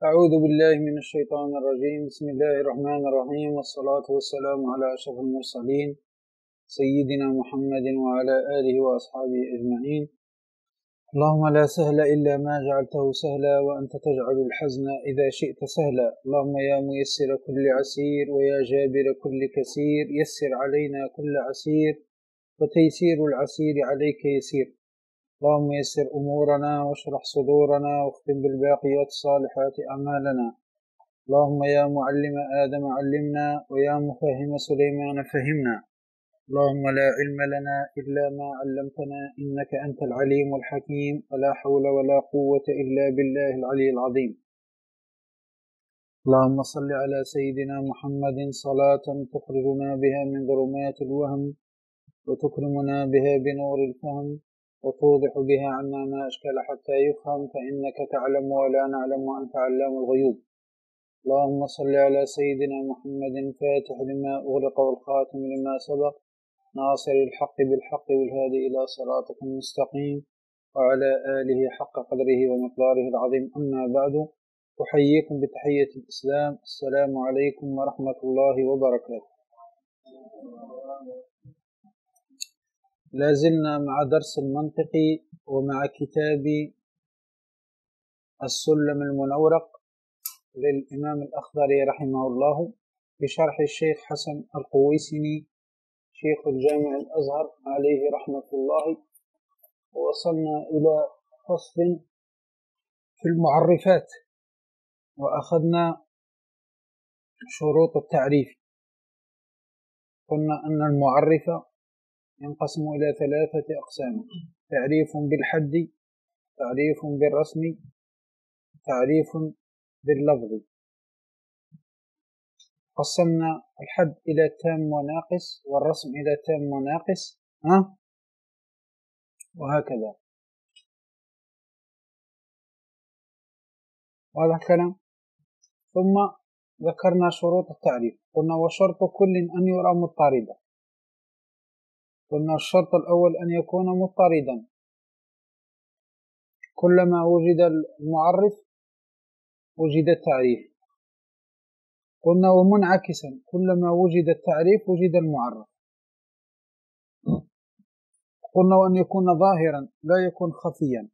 أعوذ بالله من الشيطان الرجيم. بسم الله الرحمن الرحيم، والصلاة والسلام على أشرف المرسلين سيدنا محمد وعلى آله وأصحابه أجمعين. اللهم لا سهل إلا ما جعلته سهلا، وأنت تجعل الحزن إذا شئت سهلا. اللهم يا ميسر كل عسير ويا جابر كل كسير، يسر علينا كل عسير وتيسير العسير عليك يسير. اللهم يسر أمورنا واشرح صدورنا واختم بالباقيات الصالحات أعمالنا. اللهم يا معلم آدم علمنا، ويا مفهم سليمان فهمنا. اللهم لا علم لنا إلا ما علمتنا، إنك أنت العليم الحكيم، ولا حول ولا قوة إلا بالله العلي العظيم. اللهم صل على سيدنا محمد صلاة تخرجنا بها من ظلمات الوهم، وتكرمنا بها بنور الفهم، وتوضح بها عنا ما أشكال حتى يفهم، فإنك تعلم ولا نعلم وأنت علام الغيوب. اللهم صل على سيدنا محمد فاتح لما أغلق والخاتم لما سبق، ناصر الحق بالحق والهادي إلى صراطك المستقيم، وعلى آله حق قدره ومقداره العظيم. أما بعد، أحييكم بتحية الإسلام. السلام عليكم ورحمة الله وبركاته. لازلنا مع درس المنطق ومع كتاب السلم المنورق للإمام الأخضري رحمه الله بشرح الشيخ حسن القويسني شيخ الجامع الأزهر عليه رحمة الله. ووصلنا إلى فصل في المعرفات، وأخذنا شروط التعريف. قلنا أن المعرف ينقسم إلى 3 أقسام: تعريف بالحد، تعريف بالرسم، تعريف باللفظ. قسمنا الحد إلى تام وناقص، والرسم إلى تام وناقص، وهكذا. واضح الكلام؟ ثم ذكرنا شروط التعريف. قلنا وشرط كل أن يرى مضطردا. قلنا الشرط الأول أن يكون مضطردا، كلما وجد المعرف وجد التعريف. قلنا ومنعكسا، كلما وجد التعريف وجد المعرف. قلنا وأن يكون ظاهرا، لا يكون خفيا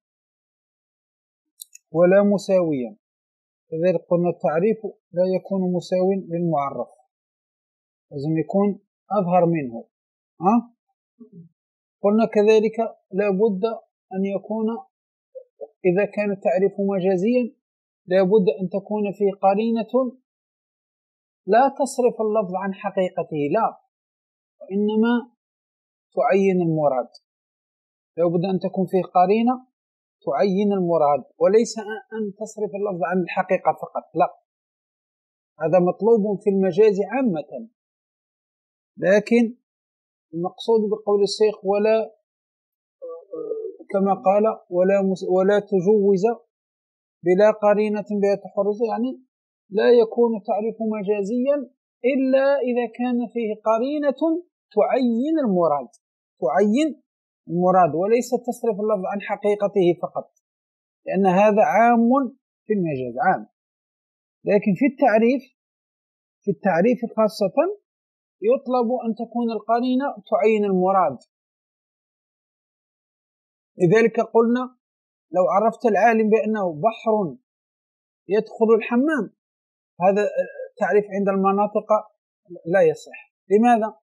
ولا مساويا. لذلك قلنا التعريف لا يكون مساوي للمعرف، لازم يكون أظهر منه. قلنا كذلك لا بد أن يكون، إذا كان التعريف مجازيا، لا بد أن تكون فيه قرينة لا تصرف اللفظ عن حقيقته، لا، وإنما تعين المراد. لا بد أن تكون فيه قرينة تعين المراد، وليس أن تصرف اللفظ عن الحقيقة فقط، لا. هذا مطلوب في المجاز عامة، لكن المقصود بقول الشيخ ولا كما قال ولا تجوز بلا قرينة بها تحرز، يعني لا يكون تعريف مجازيا إلا إذا كان فيه قرينة تعين المراد وليس تصرف اللفظ عن حقيقته فقط، لأن هذا عام في المجاز، عام. لكن في التعريف خاصة يطلب أن تكون القرينة تعين المراد. لذلك قلنا لو عرفت العالم بأنه بحر يدخل الحمام، هذا التعريف عند المناطق لا يصح. لماذا؟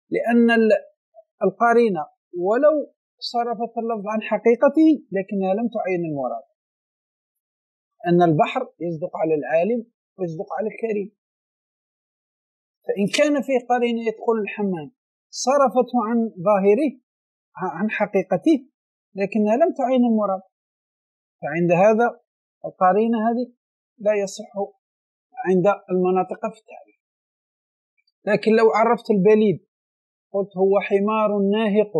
لأن القرينة ولو صرفت اللفظ عن حقيقته لكنها لم تعين المراد. أن البحر يصدق على العالم ويصدق على الكريم، فإن كان فيه قرينة يدخل الحمام صرفته عن ظاهره عن حقيقته لكنها لم تعين المراد، فعند هذا القرينة هذه لا يصح عند المناطق في التعريف. لكن لو عرفت البليد قلت هو حمار ناهق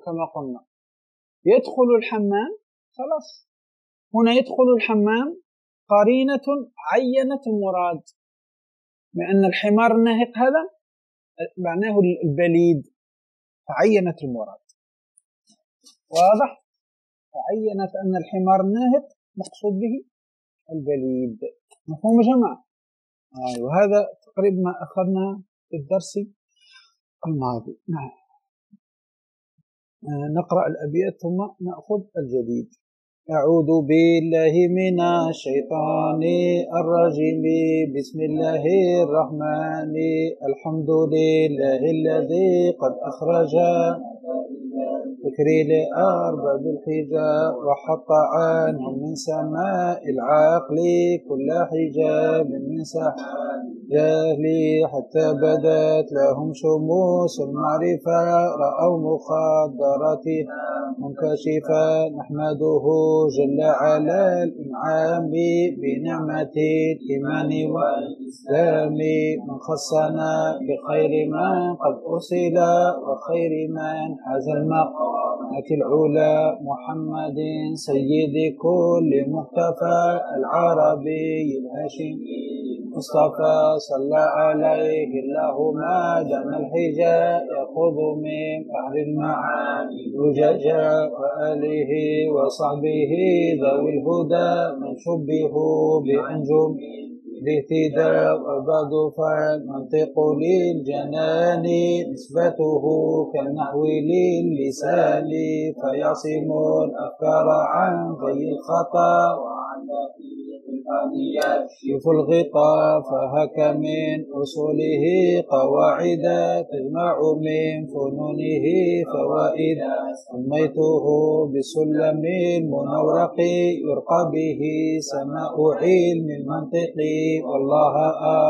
كما قلنا يدخل الحمام، خلاص، هنا يدخل الحمام قرينة عينت المراد، لأن الحمار الناهق هذا معناه البليد، فعينت المراد. واضح؟ وعينت أن الحمار الناهق مقصود به البليد. مفهوم يا جماعة؟ وهذا تقريبا ما أخذنا في الدرس الماضي. نقرأ الأبيات ثم نأخذ الجديد. أعوذ بالله من الشيطان الرجيم. بسم الله الرحمن. الحمد لله الذي قد أخرج فكري لأرباب الحجاب وحط عنهم من سماء العقل كل حجاب من سحاب جهلي حتى بدت لهم شموس المعرفة رأوا مخدراتها منكشفة. نحمده جل على الإنعام بنعمة الإيمان والإسلام من خصنا بخير من قد أرسل وخير من حاز المقامات العلا محمد سيد كل محتفى العربي الهاشمي مصطفى صلى عليه الله ما دام الحجاب يأخذ من بحر المعاني زجاجا وآله وصحبه ذوي الهدى من شبهوا بأنجم الاهتداء. وبعد فالمنطق للجنان نسبته كالنحو للسان فيعصم الأفكار عن ذي الخطا وعن يكشف الغطاء. فهك من أصوله قواعد تجمع من فنونه فوائد. سميته بسلم المنورق يرقى به سماء علم المنطق. والله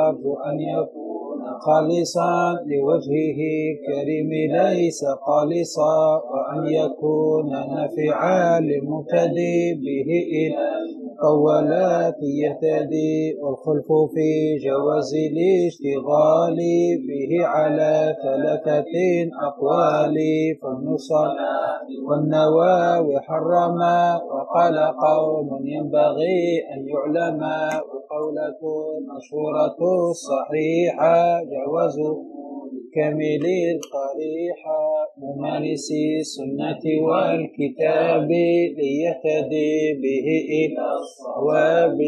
أرجو أن يكون خالصا لوجهه الكريم ليس خالصا وأن يكون نافعا للمبتدئ به إلى قولات يهتدي. والخلف في جواز الاشتغال به على ثلاثة أقوال. فالنصر والنواوي حرما وقال قوم ينبغي أن يعلم. وقولة مشهورة الصحيحة جواز كامل القريحة ممارس السنة والكتاب ليهتدي به إلى الصواب.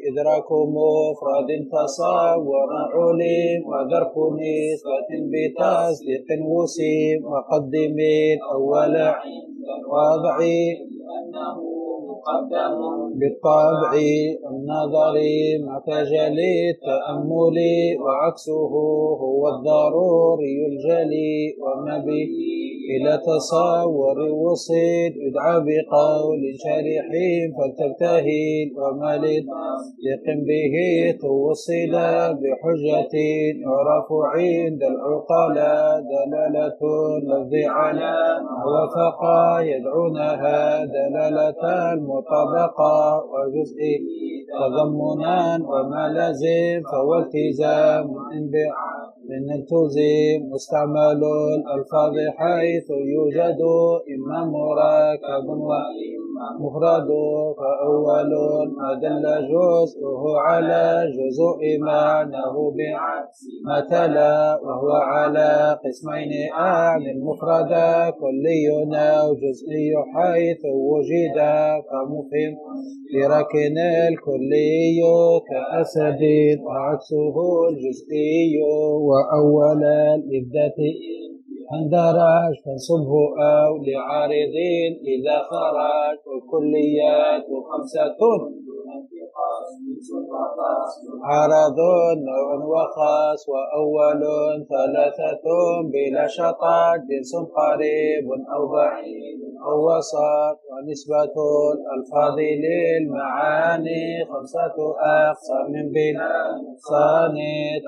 إدراك مفرد تصور علم ودرك نسبة بتصديق وسيم. وقدم الأول عند الوضع لأنه مقدم بالطبع النظر محتاج للتأمل وعكسه هو الضروري الجلي. وما به إلى تصور وصل يدعى بقول شارح فلتبتهل. وما لتصديق به توصل بحجة يعرف عند العقلاء دلالة اللفظ على ما وافق يدعونها دلالة المطابقة وجزء تضمنا وما لازم فهو التزام من التزم. مستعمل الألفاظ حيث يوجد إما مركب وإما مفرد. فأول ما دل جزءه على جزء معناه بعكس ما تلا. وهو على قسمين أعني المفرد كلي أو جزئي حيث وجد. فمفهم لركن الكلي كأسد وعكسه الجزئي. وأولا للذات اندرج فانصبه أو لعارض إذا خرج. والكليات خمسة عرض نوع وخاص. وأول ثلاثة بلا شطط جنس قريب أو بعيد أو وسط. ونسبة الألفاظ للمعاني خمسة أقسام بلا نقصان.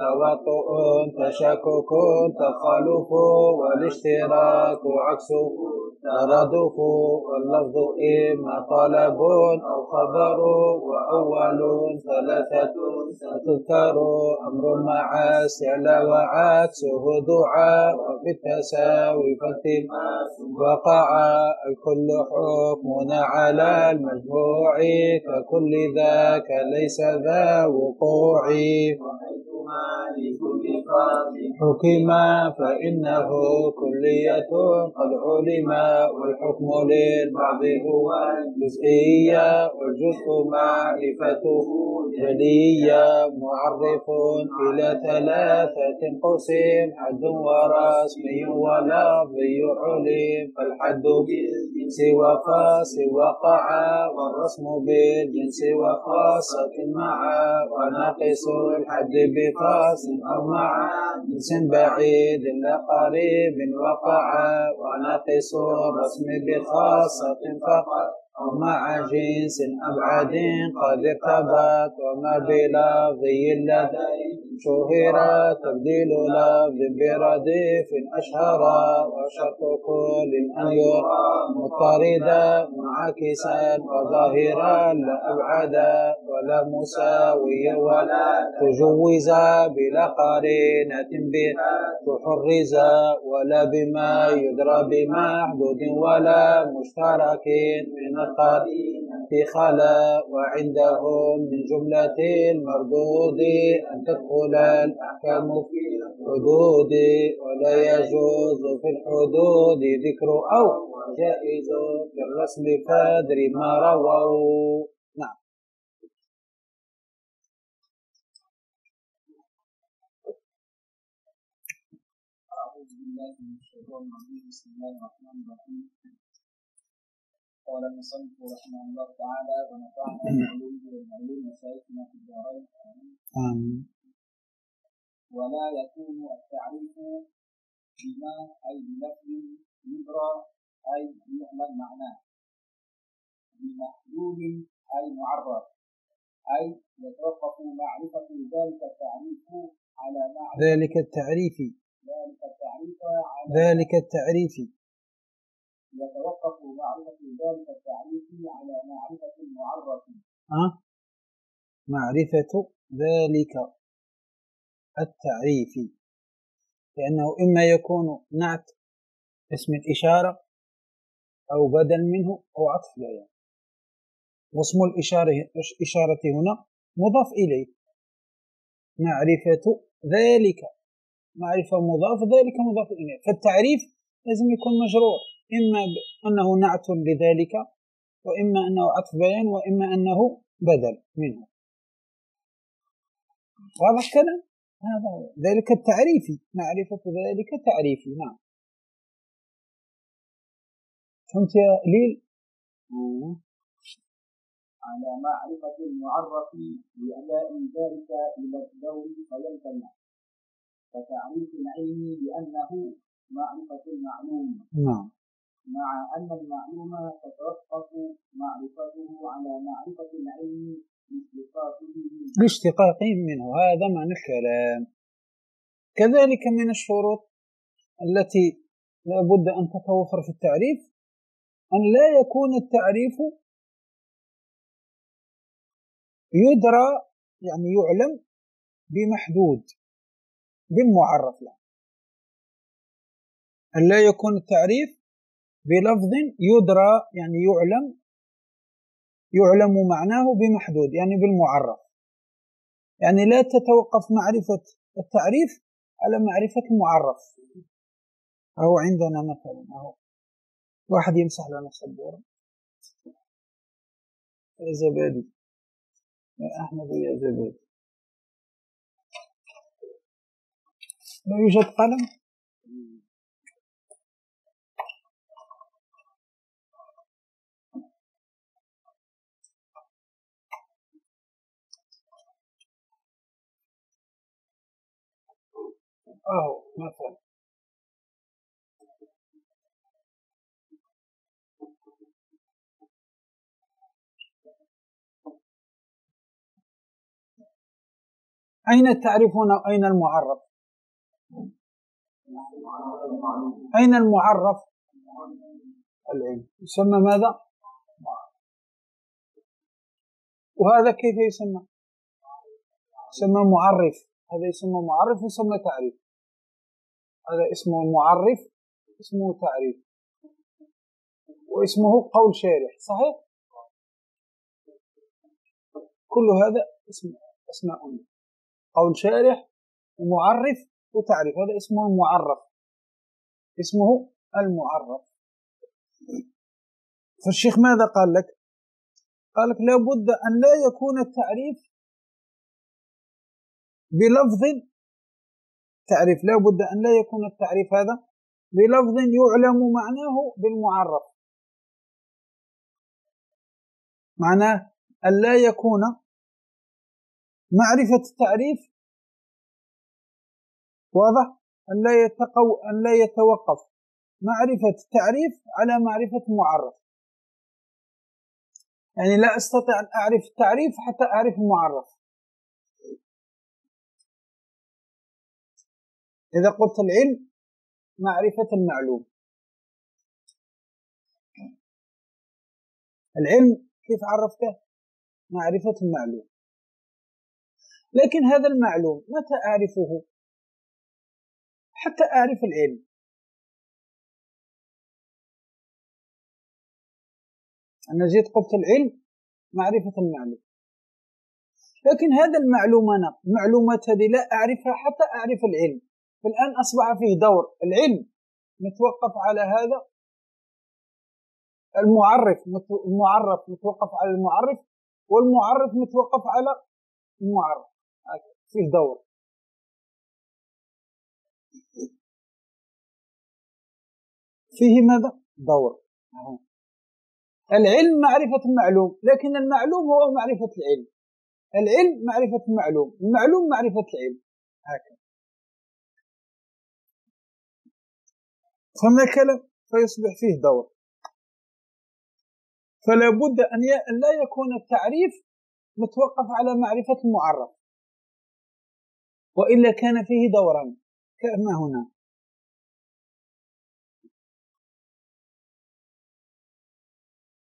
توطؤ تشكك تخالف والاشتراك عكسه ترادف. واللفظ إما طلب أو خبر. وأول ثلاثة ستذكر أمر مع استعلاء وعكسه دعاء. وفي التساوي فالتماس وقع. الكل حكمنا على المجموع ككل ذاك ليس ذا وقوع. حكما فإنه كلية قد علم والحكم للبعض هو الجزئية والجزء معرفته جلية معرف إلى ثلاثة قسم حد ورسمي ولفظي علم فالحد بالجنس وخاص وقع والرسم بالجنس وخاصة معا وناقص الحد بخاص أو مع جنس بعيد لا قريب وقع وناقص الرسم بخاصة فقط أو مع جنس أبعد قد ارتبط وما بلفظي لديه شهر تبديل لفظ برديف أشهر وشرط كل أن يرى مضطردا معاكسا وظاهرا لا أبعدا ولا مساويا ولا تجوزا بلا قرينة بها تحرزا ولا بما يدرى بمحدود ولا مشترك من القرينة خلا وعندهم من جملة المردود أن تدخل الأحكام في الحدود ولا يجوز في الحدود ذكر أو جائز في الرسم فادر ما رووا. نعم. أعوذ بالله من الشيطان الرجيم بسم الله الرحمن الرحيم. قال المصنف رحمه الله تعالى ونفعنا بعلومه وبعلوم مشايخنا في الدارين آمين. ولا يكون التعريف بما أي بلفظ يدرى أي يعلم معناه بمحدود أي معرف أي يتوقف معرفة ذلك التعريف على معرفة ذلك التعريف يتوقف معرفة ذلك التعريف على معرفة المعرف. معرفة ذلك التعريف لأنه إما يكون نعت اسم الإشارة أو بدل منه أو عطف بيان. واسم الإشارة هنا مضاف إليه. معرفة ذلك معرفة مضاف ذلك مضاف إليه. فالتعريف لازم يكون مجرور إما أنه نعت لذلك وإما أنه عطف بيان وإما أنه بدل منه. واضح كلام؟ هذا ذلك التعريفي. معرفة ذلك تعريفي. نعم. فهمت يا ليل؟ على معرفة المعرف بأداء ذلك إلى الدور فيمتنع فتعريف العلم بأنه معرفة المعلوم. نعم. مع أن المعلوم تتوقف معرفته على معرفة العلم لاشتقاقه منه. هذا معنى الكلام. كذلك من الشروط التي لا بد أن تتوفر في التعريف أن لا يكون التعريف يدرى يعني يعلم بمحدود بالمعرف له. أن لا يكون التعريف بلفظ يدرى يعني يعلم معناه بمحدود يعني بالمعرف. يعني لا تتوقف معرفة التعريف على معرفة المعرف. أو عندنا مثلا أهو واحد يمسح لنا السبورة يا زبادي يا أحمد يا زبادي لا يوجد قلم. مثلا أين التعريف هنا وأين المعرف؟ أين المعرف؟ العلم يسمى ماذا؟ وهذا كيف يسمى؟ يسمى معرف. هذا يسمى معرف ويسمى تعريف. هذا اسمه معرف اسمه تعريف واسمه قول شارح. صحيح؟ كل هذا اسماء. قول شارح معرف وتعريف، هذا اسمه المعرف، اسمه المعرف. فالشيخ ماذا قال لك؟ قال لك لابد أن لا يكون التعريف بلفظ تعريف، لابد أن لا يكون التعريف هذا بلفظ يعلم معناه بالمعرف، معناه أن لا يكون معرفة التعريف واضح، أن لا يتوقف معرفة التعريف على معرفة المعرف. يعني لا أستطيع أن أعرف التعريف حتى أعرف المعرف. إذا قلت العلم معرفة المعلوم، العلم كيف عرفته؟ معرفة المعلوم. لكن هذا المعلوم متى أعرفه؟ حتى أعرف العلم. أنا جيت قلت العلم معرفة المعلوم، لكن هذا المعلوم أنا معلومات هذه لا أعرفها حتى أعرف العلم. فالآن أصبح فيه دور، العلم متوقف على هذا المعرف متوقف على المعرف، والمعرف متوقف على المعرف، فيه دور. فيه ماذا؟ دور. العلم معرفة المعلوم، لكن المعلوم هو معرفة العلم، العلم معرفة المعلوم، المعلوم معرفة العلم، هكذا. فما الكلام؟ فيصبح فيه دور. فلا بد أن لا يكون التعريف متوقف على معرفة المعرف، وإلا كان فيه دورا كما هنا.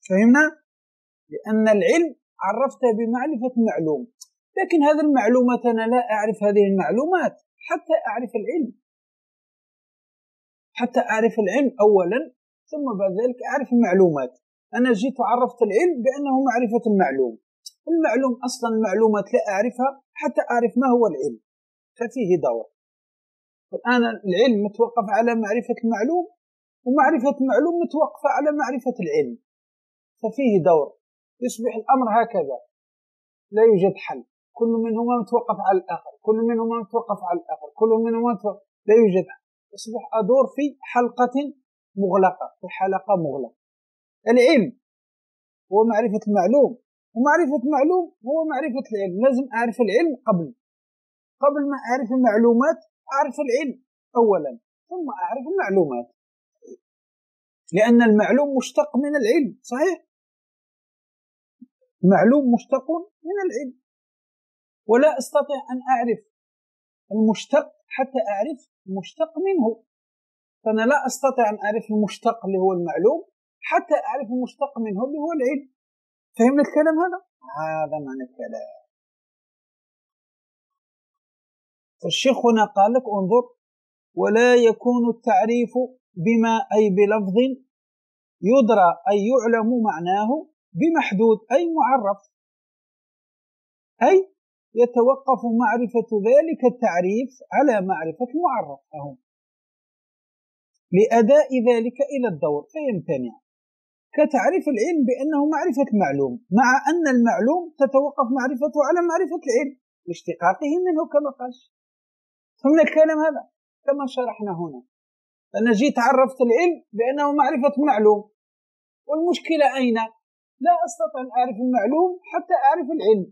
فهمنا؟ لأن العلم عرفته بمعرفة المعلوم، لكن هذه المعلومات أنا لا أعرف هذه المعلومات حتى أعرف العلم، حتى أعرف العلم أولا ثم بعد ذلك أعرف المعلومات. أنا جيت وعرفت العلم بأنه معرفة المعلوم، المعلوم أصلا المعلومات لا أعرفها حتى أعرف ما هو العلم، ففيه دور. الآن العلم متوقف على معرفة المعلوم، ومعرفة المعلوم متوقفة على معرفة العلم، ففيه دور. يصبح الأمر هكذا، لا يوجد حل، كل منهما متوقف على الآخر، كل منهما متوقف على الآخر، كل منهما متوقف، لا يوجد حل. يصبح أدور في حلقة مغلقة، في حلقة مغلقة. العلم هو معرفة المعلوم، ومعرفة المعلوم هو معرفة العلم. لازم أعرف العلم قبل ما أعرف المعلومات، أعرف العلم أولا ثم أعرف المعلومات، لأن المعلوم مشتق من العلم، صحيح؟ المعلوم مشتق من العلم، ولا أستطيع أن أعرف المشتق حتى أعرف المشتق منه. فأنا لا أستطيع أن أعرف المشتق اللي هو المعلوم حتى أعرف المشتق منه اللي هو العلم. فهمنا الكلام هذا؟ هذا معنى الكلام. فالشيخ هنا قال لك انظر: ولا يكون التعريف بما أي بلفظ يدرى أي يعلم معناه بمحدود أي معرف، أي يتوقف معرفة ذلك التعريف على معرفة المعرف لأداء ذلك إلى الدور فيمتنع، كتعريف العلم بأنه معرفة المعلوم، مع أن المعلوم تتوقف معرفته على معرفة العلم لاشتقاقه منه كما قال. فمن الكلام هذا كما شرحنا هنا، أنا جيت عرفت العلم بأنه معرفة معلوم، والمشكلة أين؟ لا أستطيع أن أعرف المعلوم حتى أعرف العلم،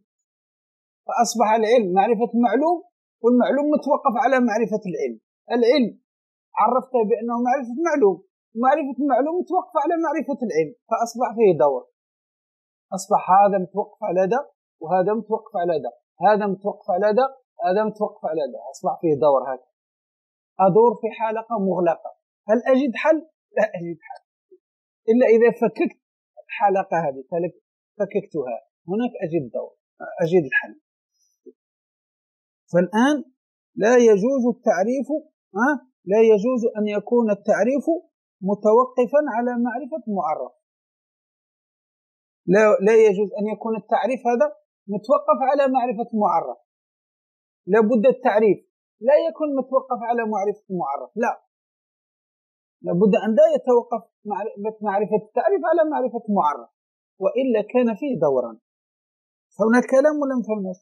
فأصبح العلم معرفة المعلوم، والمعلوم متوقف على معرفة العلم. العلم عرفته بأنه معرفة معلوم، ومعرفة المعلوم متوقف على معرفة العلم، فأصبح فيه دور. أصبح هذا متوقف على ده، وهذا متوقف على ده، هذا متوقف على ده، هذا متوقف على ده، أصبح فيه دور. هكذا أدور في حلقة مغلقة. هل أجد حل؟ لا أجد حل إلا إذا فككت الحلقة هذه، فككتها، هناك أجد دور، أجد الحل. فالآن لا يجوز التعريف، لا يجوز أن يكون التعريف متوقفا على معرفة معرف. لا يجوز أن يكون التعريف هذا متوقف على معرفة معرف. لا بد التعريف لا يكون متوقف على معرفة المعرف، لا، لابد أن لا يتوقف معرفة التعريف على معرفة المعرف، وإلا كان فيه دورا. فهنا الكلام ولا مفهمناش؟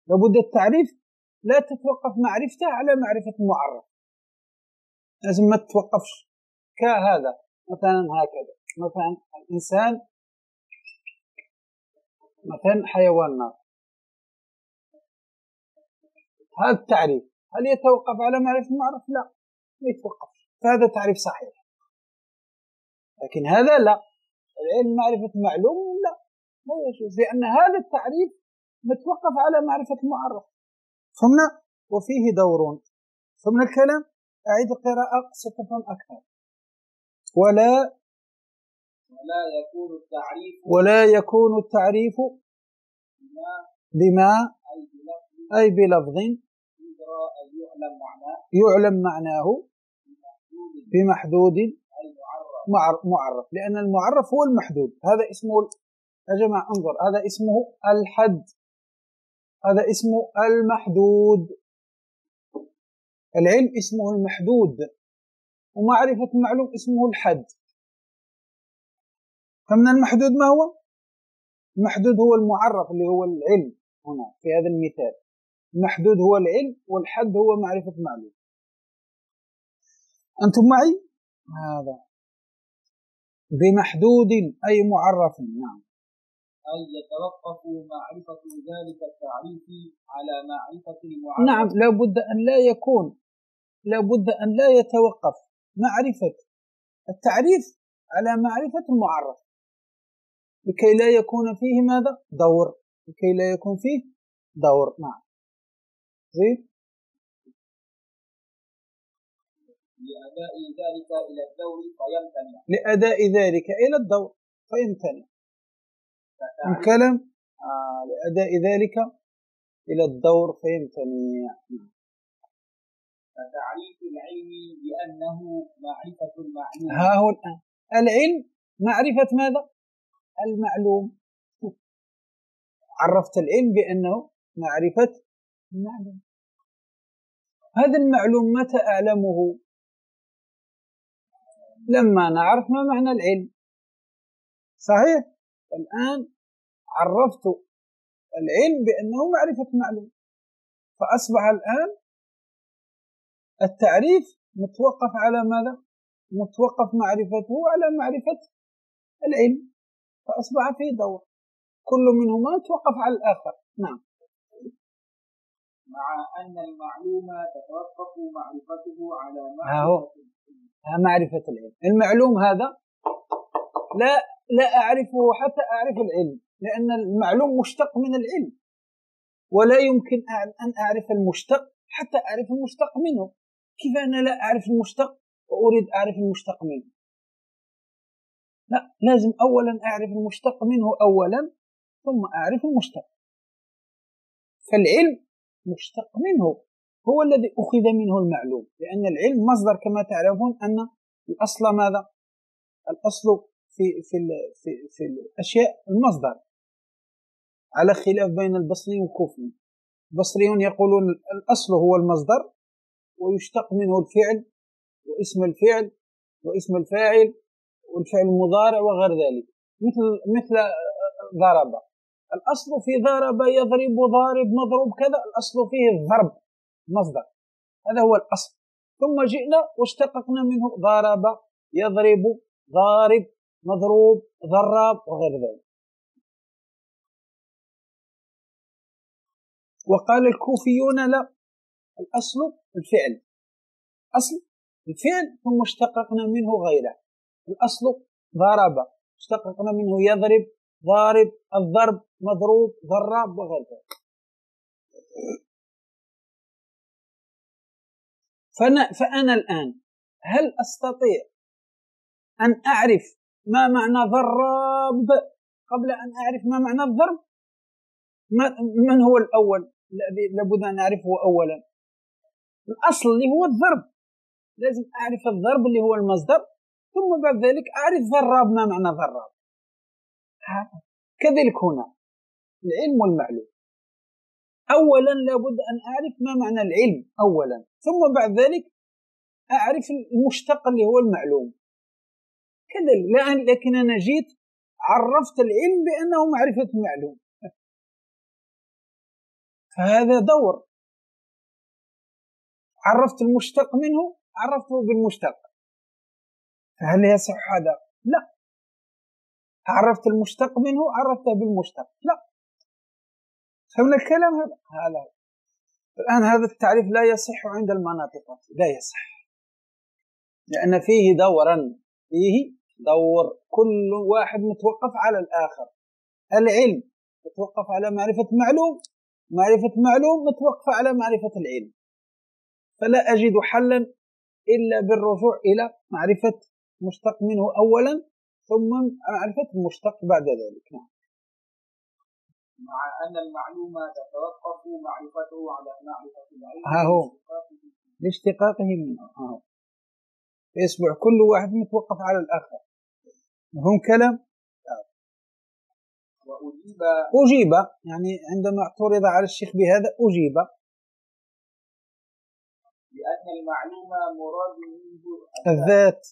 لابد التعريف لا تتوقف معرفته على معرفة المعرف، لازم ما تتوقفش. كهذا مثلا، هكذا مثلا الإنسان مثلا حيوان نار، هذا التعريف هل يتوقف على معرفة المعرف؟ لا، ما يتوقفش، فهذا تعريف صحيح. لكن هذا لا، العلم معرفة معلوم لا يجوز، لأن هذا التعريف متوقف على معرفة المعرف. فهمنا؟ وفيه دور. فمن الكلام أعيد القراءة ستفهم أكثر. ولا يكون التعريف بما أي بلفظ يعلم معناه بمحدود معرف، لأن المعرف هو المحدود. هذا اسمه يا جماعة انظر، هذا اسمه الحد، هذا اسمه المحدود. العلم اسمه المحدود، ومعرفة المعلوم اسمه الحد. فمن المحدود ما هو؟ المحدود هو المعرف اللي هو العلم. هنا في هذا المثال المحدود هو العلم، والحد هو معرفة المعلوم. أنتم معي؟ هذا بمحدود أي معرف. نعم، أي يتوقف معرفة ذلك التعريف على معرفة المعرف. نعم، لابد أن لا يتوقف معرفة التعريف على معرفة المعرف، لكي لا يكون فيه ماذا؟ دور، لكي لا يكون فيه دور. نعم، زين. لأداء ذلك إلى الدور فيمتنع. لأداء ذلك إلى الدور فيمتنع. الكلام لأداء ذلك إلى الدور فيمتنع. فتعريف العلم بأنه معرفة المعلوم. ها هو الآن العلم معرفة ماذا؟ المعلوم. عرفت العلم بأنه معرفة المعلوم. هذا المعلوم متى أعلمه؟ لما نعرف ما معنى العلم. صحيح؟ الآن عرفت العلم بأنه معرفة معلوم، فأصبح الآن التعريف متوقف على ماذا؟ متوقف معرفته على معرفة العلم، فأصبح فيه دور، كل منهما يتوقف على الآخر. نعم. مع أن المعلوم تتوقف معرفته على معرفة العلم. المعلوم هذا لا أعرفه حتى أعرف العلم، لأن المعلوم مشتق من العلم، ولا يمكن أن أعرف المشتق حتى أعرف المشتق منه. كيف أنا لا أعرف المشتق وأريد أعرف المشتق منه؟ لا، لازم أولا أعرف المشتق منه أولا، ثم أعرف المشتق. فالعلم مشتق منه، هو الذي أخذ منه المعلوم، لأن العلم مصدر كما تعلمون أن الأصل ماذا؟ الأصل في الأشياء المصدر، على خلاف بين البصري والكوفي. البصريون يقولون الأصل هو المصدر، ويشتق منه الفعل واسم الفعل واسم الفاعل والفعل المضارع وغير ذلك، مثل ضرب. الأصل في ضرب يضرب ضارب مضروب كذا، الأصل فيه الضرب مصدر، هذا هو الأصل. ثم جئنا واشتققنا منه ضرب يضرب ضارب مضروب ضراب وغير ذلك. وقال الكوفيون لا، الأصل الفعل، أصل الفعل ثم اشتققنا منه غيره. الأصل ضرب، اشتققنا منه يضرب ضارب الضرب مضروب ضراب وغير ذلك. فأنا الآن هل أستطيع أن أعرف ما معنى ضراب قبل أن أعرف ما معنى الضرب؟ من هو الأول الذي لابد أن أعرفه أولا؟ الأصل اللي هو الضرب، لازم أعرف الضرب اللي هو المصدر، ثم بعد ذلك أعرف ضراب ما معنى ضراب. كذلك هنا العلم والمعلوم. أولا لابد أن أعرف ما معنى العلم أولا، ثم بعد ذلك أعرف المشتق اللي هو المعلوم كذلك. لكن أنا جيت عرفت العلم بأنه معرفة المعلوم، فهذا دور. عرفت المشتق منه، عرفته بالمشتق، فهل يصح هذا؟ لا. عرفت المشتق منه، عرفته بالمشتق، لا. فمن الكلام هذا الآن هذا التعريف لا يصح عند المناطق، لا يصح، لأن فيه دورا، فيه دور، كل واحد متوقف على الآخر. العلم متوقف على معرفة معلوم، معرفة معلوم متوقفة على معرفة العلم، فلا أجد حلا إلا بالرجوع إلى معرفة مشتق منه أولا، ثم معرفة المشتق بعد ذلك. نعم. مع أن المعلوم تتوقف معرفته على معرفة العلم ها هو لاشتقاقه منه، يصبح كل واحد متوقف على الآخر. هم كلام. أجيب يعني عندما اعترض على الشيخ بهذا أجيب لأن المعلوم مراد منه الذات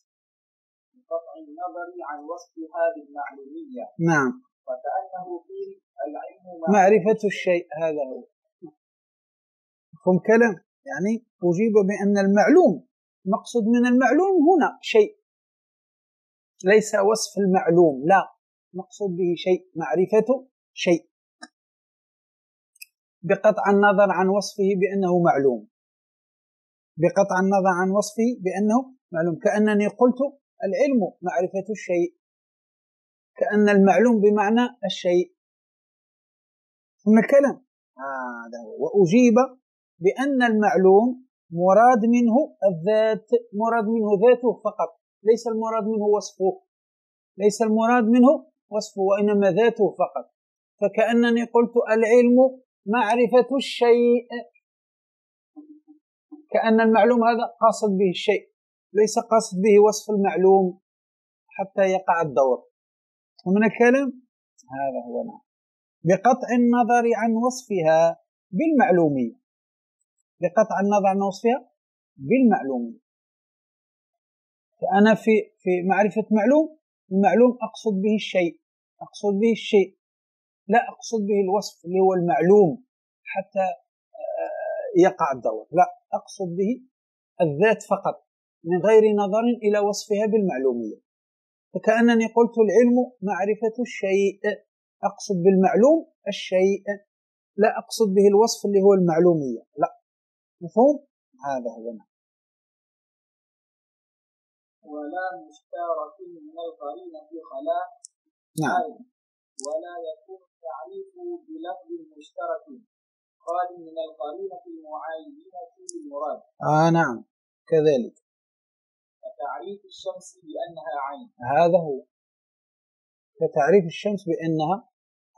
بقطع النظر عن وصفها بالمعلومية. نعم. وكأنه قيل العلم معرفة الشيء، هذا هو. هم كلام يعني أجيب بأن المعلوم مقصود من المعلوم هنا شيء، ليس وصف المعلوم، لا، مقصود به شيء، معرفة شيء بقطع النظر عن وصفه بأنه معلوم، بقطع النظر عن وصفه بأنه معلوم. كأنني قلت العلم معرفة الشيء، كأن المعلوم بمعنى الشيء. من الكلام هذا هو. وأجيب بأن المعلوم مراد منه الذات، مراد منه ذاته فقط، ليس المراد منه وصفه، ليس المراد منه وصفه وإنما ذاته فقط. فكأنني قلت العلم معرفة الشيء، كأن المعلوم هذا قاصد به الشيء، ليس قاصد به وصف المعلوم حتى يقع الدور. ومن الكلام هذا هو. نعم. بقطع النظر عن وصفها بالمعلومية، بقطع النظر عن وصفها بالمعلومية. فأنا في معرفة معلوم، المعلوم أقصد به الشيء، أقصد به الشيء، لا أقصد به الوصف اللي هو المعلوم حتى يقع الدور، لا، أقصد به الذات فقط من غير نظر إلى وصفها بالمعلومية. فكأنني قلت العلم معرفة الشيء، أقصد بالمعلوم الشيء، لا أقصد به الوصف اللي هو المعلومية، لا. مفهوم؟ هذا هو. ولا مشترك من القرينة خلاء. نعم. ولا يكون التعريف بلفظ مشترك خال من القرينة المعاينة للمراد. نعم كذلك. كتعريف الشمس بأنها عين، هذا هو. كتعريف الشمس بأنها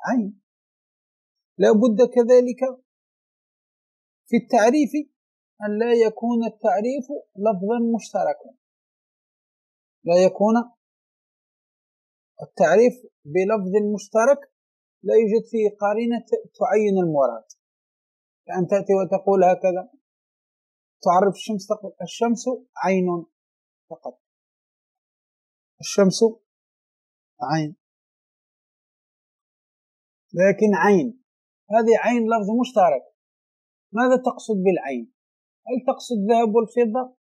عين. لا بد كذلك في التعريف أن لا يكون التعريف لفظا مشتركا، لا يكون التعريف بلفظ مشترك لا يوجد فيه قرينة تعين المراد. يعني تأتي وتقول هكذا، تعرف الشمس، تقول الشمس عين فقط، الشمس عين، لكن عين هذه عين لفظ مشترك. ماذا تقصد بالعين؟ هل تقصد الذهب والفضة،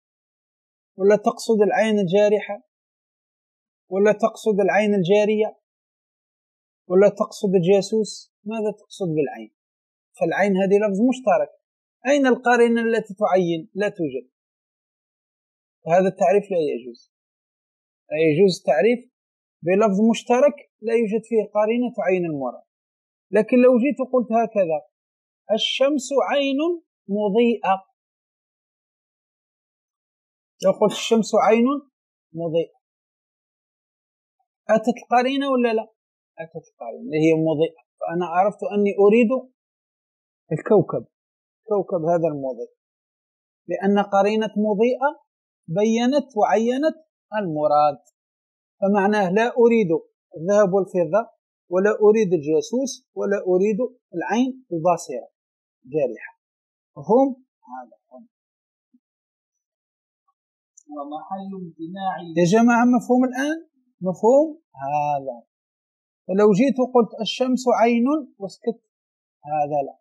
ولا تقصد العين الجارحة، ولا تقصد العين الجارية، ولا تقصد الجاسوس؟ ماذا تقصد بالعين؟ فالعين هذه لفظ مشترك، أين القرينة التي تعين؟ لا توجد. هذا التعريف لا يجوز، لا يجوز التعريف بلفظ مشترك لا يوجد فيه قرينة تعين المراد. لكن لو جيت وقلت هكذا الشمس عين مضيئة، لو قلت الشمس عين مضيئة أتت القرينة ولا لا؟ أتت القرينة اللي هي مضيئة، فأنا عرفت أني أريد الكوكب، كوكب هذا المضيء، لأن قرينة مضيئة بينت وعينت المراد. فمعناه لا أريد الذهب والفضة، ولا أريد الجاسوس، ولا أريد العين الباصرة، جارحة. مفهوم؟ هذا ومحل امتناع يا جماعة مفهوم الآن؟ مفهوم؟ هذا. فلو جيت وقلت الشمس عين وسكت، هذا لا.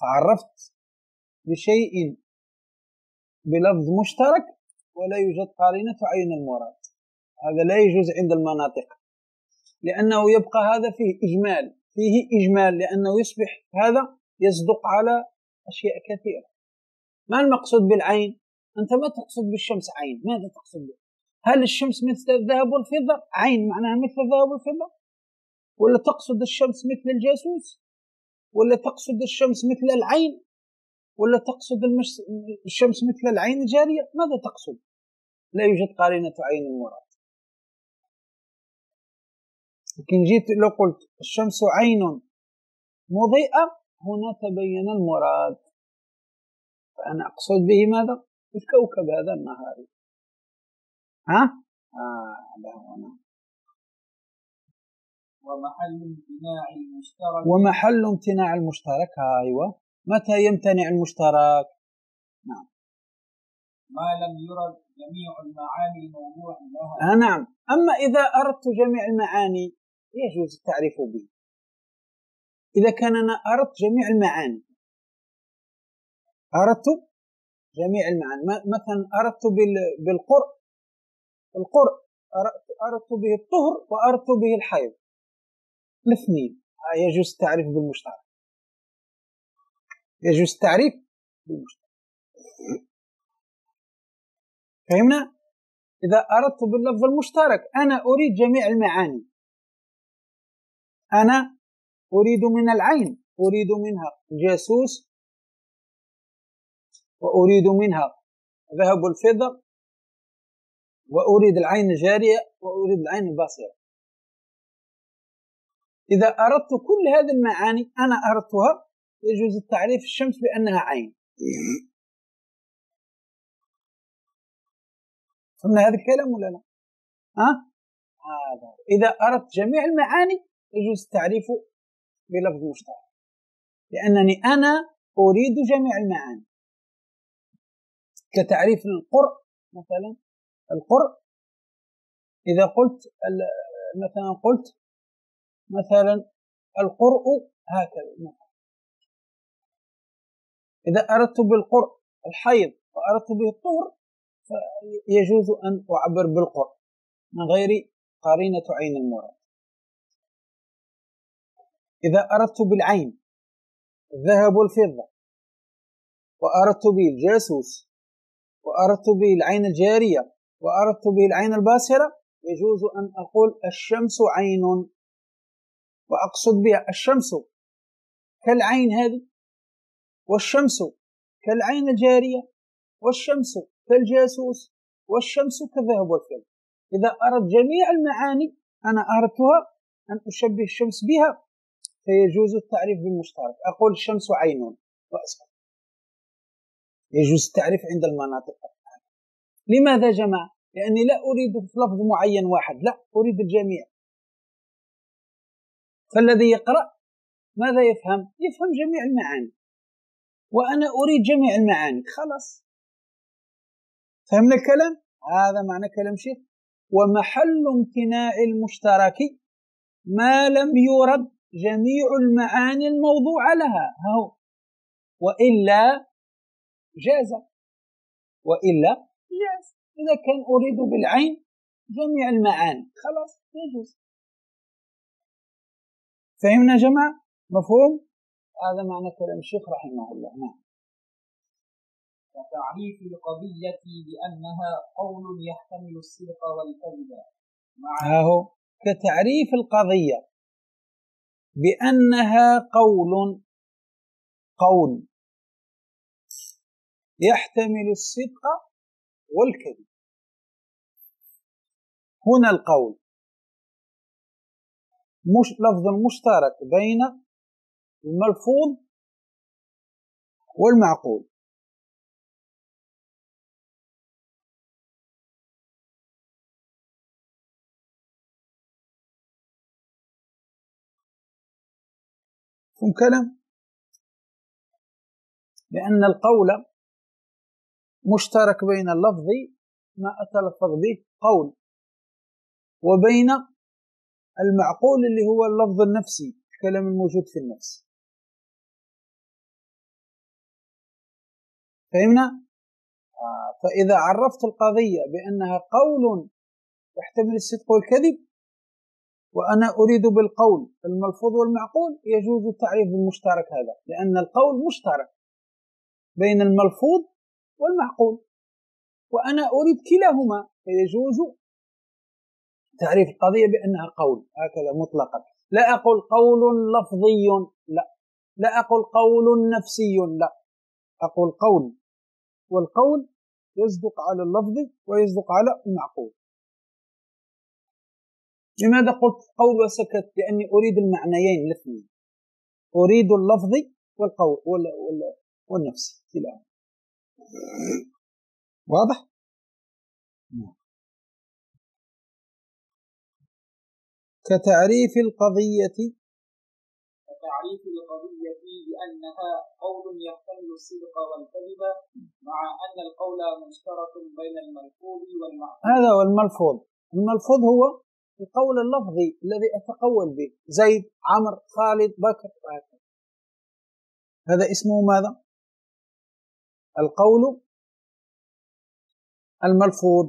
فعرفت بشيء بلفظ مشترك ولا يوجد قارنة عين المراد، هذا لا يجوز عند المناطق، لأنه يبقى هذا فيه إجمال، لأنه يصبح هذا يصدق على أشياء كثيرة. ما المقصود بالعين؟ أنت ما تقصد بالشمس عين، ماذا تقصد به؟ هل الشمس مثل الذهب والفضة؟ عين معناها مثل الذهب والفضة؟ ولا تقصد الشمس مثل الجاسوس؟ ولا تقصد الشمس مثل العين؟ ولا تقصد الشمس مثل العين الجارية؟ ماذا تقصد؟ لا يوجد قارنة عين المراد. لكن جيت لو قلت الشمس عين مضيئة، هنا تبين المراد، فأنا أقصد به ماذا؟ الكوكب هذا النهاري. ها؟ هنا. ومحل امتناع المشترك. أيوة. متى يمتنع المشترك؟ نعم. ما لم يرد جميع المعاني الموضوع لها. نعم. أما إذا أردت جميع المعاني يجوز التعريف به. إذا كان أنا أردت جميع المعاني، أردت جميع المعاني، مثلا أردت بالقرء، أردت به الطهر وأردت به الحيض، الاثنين يجوز التعريف بالمشترك، يجوز التعريف بالمشترك. فهمنا؟ إذا أردت باللفظ المشترك أنا أريد جميع المعاني، أنا أريد من العين، أريد منها جاسوس، وأريد منها ذهب الفضة، وأريد العين الجارية، وأريد العين الباصرة. إذا أردت كل هذه المعاني أنا أردتها، يجوز التعريف الشمس بأنها عين. فهمنا هذا الكلام ولا لا؟ هذا. إذا أردت جميع المعاني يجوز التعريف بلفظ مشترك، لأنني أنا أريد جميع المعاني. كتعريف القرء مثلا، القرء إذا قلت مثلا القرء هكذا مثلا. إذا أردت بالقرء الحيض وأردت به الطهر فيجوز أن أعبر بالقرء من غير قرينة عين المراد. إذا أردت بالعين الذهب والفضة، وأردت به الجاسوس، وأردت به العين الجارية، وأردت به العين الباصرة، يجوز أن أقول الشمس عين، وأقصد بها الشمس كالعين هذه، والشمس كالعين الجارية، والشمس كالجاسوس، والشمس كالذهب والفضة. إذا أردت جميع المعاني أنا أردتها أن أشبه الشمس بها، فيجوز التعريف بالمشترك، أقول الشمس عين وأسكت. يجوز التعريف عند المناطق. لماذا جماعة؟ لأني لا أريد لفظ معين واحد، لا أريد الجميع. فالذي يقرأ ماذا يفهم؟ يفهم جميع المعاني، وأنا أريد جميع المعاني، خلاص. فهمنا الكلام؟ هذا معنى كلام شيخ. ومحل امتناع المشترك ما لم يرد جميع المعاني الموضوع لها، هو وإلا جاز، وإلا جاز. إذا كان أريد بالعين جميع المعاني خلاص يجوز. فهمنا جماعة؟ مفهوم؟ هذا معنى كلام الشيخ رحمه الله. نعم. وتعريف القضية بأنها قول يحتمل الصدق والكذب. هو كتعريف القضية بأنها قول يحتمل الصدق والكذب. هنا القول مش لفظ مشترك بين الملفوظ والمعقول. فهم كلام؟ لأن القول مشترك بين اللفظ ما أتلفظ به قول، وبين المعقول اللي هو اللفظ النفسي، الكلام الموجود في النفس. فهمنا؟ فإذا عرفت القضية بأنها قول يحتمل الصدق والكذب، وأنا أريد بالقول الملفوظ والمعقول، يجوز التعريف بالمشترك هذا، لأن القول مشترك بين الملفوظ والمعقول، وأنا أريد كلاهما، فيجوز تعريف القضية بأنها قول هكذا مطلقا. لا أقول قول لفظي، لا أقول قول نفسي، لا، أقول قول، والقول يصدق على اللفظ ويصدق على المعقول. لماذا قلت قول وسكت؟ لأني أريد المعنيين الاثنين، أريد اللفظ والقول والنفسي كلاهما. واضح؟ كتعريف القضية بأنها قول يحتمل الصدق والكذب، مع أن القول مشترك بين الملفوظ والمعقول. هذا هو الملفوظ. الملفوظ هو القول اللفظي الذي أتقول به، زيد، عمرو، خالد، بكر، هذا اسمه ماذا؟ القول الملفوظ.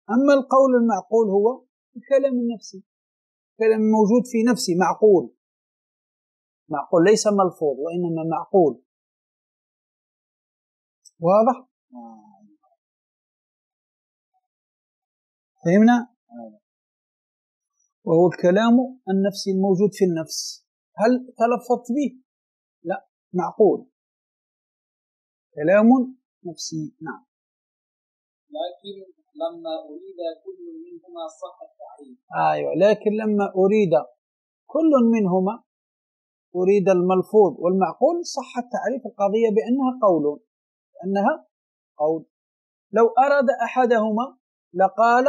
أما القول المعقول هو الكلام النفسي، الكلام موجود في نفسي، معقول ليس ملفوظ وإنما معقول. واضح؟ فهمنا؟ وهو الكلام النفسي الموجود في النفس. هل تلفظت به؟ لا، معقول، كلام نفسي. نعم. لكن لما أريد كل منهما صح التعريف. أيوة، لكن لما أريد كل منهما، أريد الملفوظ والمعقول، صح تعريف القضية بأنها قول، لو أراد أحدهما لقال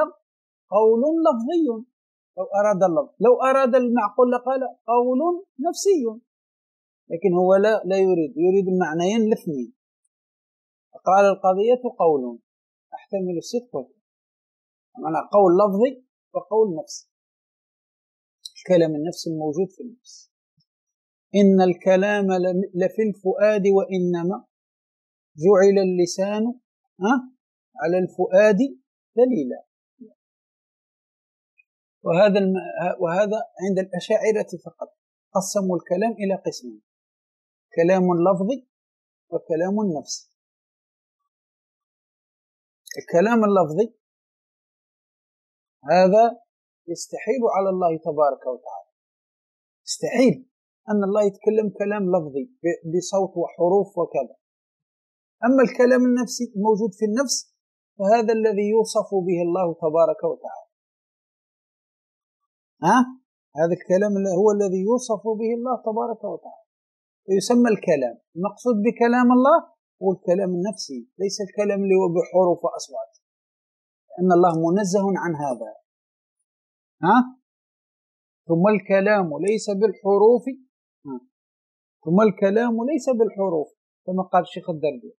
قول لفظي، لو أراد المعقول لقال قول نفسي، لكن هو لا يريد المعنيين الاثنين. قال القضية قول أحتمل الصدق والكذب، معنى قول لفظي وقول نفسي، الكلام النفسي الموجود في النفس. إن الكلام لفي الفؤاد وإنما جعل اللسان على الفؤاد دليلا. وهذا عند الأشاعرة فقط، قسموا الكلام إلى قسمين: كلام لفظي وكلام نفسي. الكلام اللفظي هذا يستحيل على الله تبارك وتعالى، يستحيل أن الله يتكلم كلام لفظي بصوت وحروف وكذا. أما الكلام النفسي الموجود في النفس فهذا الذي يوصف به الله تبارك وتعالى. هذا الكلام هو الذي يوصف به الله تبارك وتعالى، يسمى الكلام. المقصود بكلام الله هو الكلام النفسي، ليس الكلام اللي هو بحروف وأصوات، لأن الله منزه عن هذا. ثم الكلام ليس بالحروف، ثم الكلام ليس بالحروف كما قال الشيخ الدردي،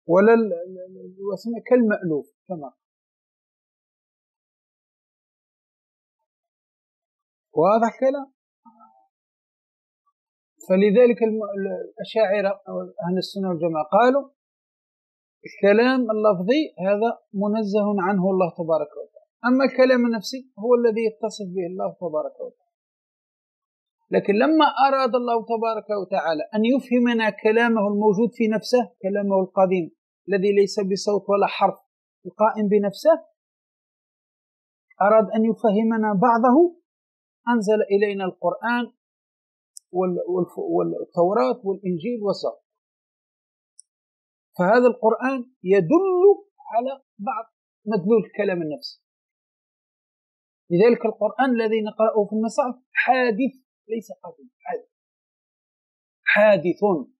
ولا كالمألوف كما. واضح كلام؟ فلذلك الأشاعرة أو أهل السنة والجماعة قالوا الكلام اللفظي هذا منزه عنه الله تبارك وتعالى، أما الكلام النفسي هو الذي يتصف به الله تبارك وتعالى. لكن لما أراد الله تبارك وتعالى أن يفهمنا كلامه الموجود في نفسه، كلامه القديم الذي ليس بصوت ولا حرف، القائم بنفسه، أراد أن يفهمنا بعضه، أنزل إلينا القرآن والتوراة والإنجيل والزبور. فهذا القرآن يدل على بعض مدلول الكلام النفسي. لذلك القرآن الذي نقرأه في المصحف حادث ليس قديم،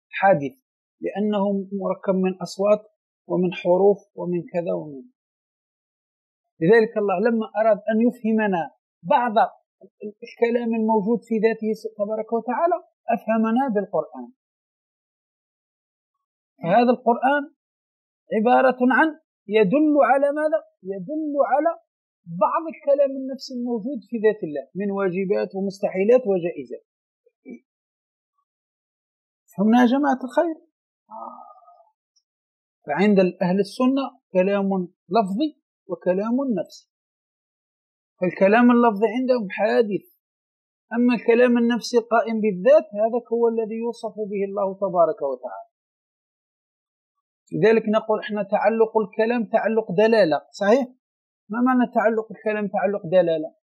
حادث، لأنه مركب من أصوات ومن حروف ومن كذا ومن. لذلك الله لما أراد أن يفهمنا بعض الكلام الموجود في ذاته تبارك وتعالى أفهمنا بالقرآن. فهذا القرآن عبارة عن يدل على ماذا؟ يدل على بعض الكلام النفسي الموجود في ذات الله من واجبات ومستحيلات وجائزات. فهمنا يا جماعة الخير؟ فعند أهل السنة كلام لفظي وكلام نفسي. فالكلام اللفظي عندهم حادث، أما الكلام النفسي القائم بالذات هذا هو الذي يوصف به الله تبارك وتعالى. لذلك نقول احنا تعلق الكلام تعلق دلالة، صحيح؟ ما معنى تعلق الكلام تعلق دلالة؟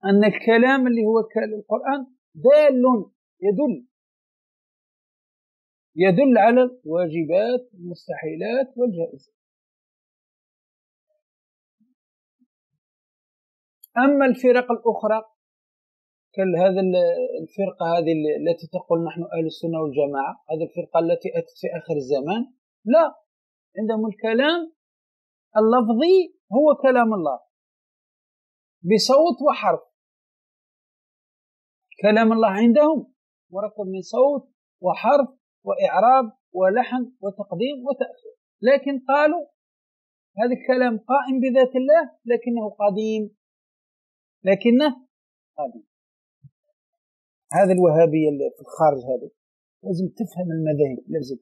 أن الكلام اللي هو القرآن دال يدل على الواجبات والمستحيلات والجائزات. أما الفرق الأخرى كهذا الفرقة هذه التي تقول نحن أهل السنة والجماعة، هذه الفرقة التي أتت في آخر الزمان، لا، عندهم الكلام اللفظي هو كلام الله بصوت وحرف. كلام الله عندهم مركب من صوت وحرف وإعراب ولحن وتقديم وتأخير، لكن قالوا هذا الكلام قائم بذات الله لكنه قديم، هذا الوهابية اللي في الخارج هذا لازم تفهم المذاهب، لازم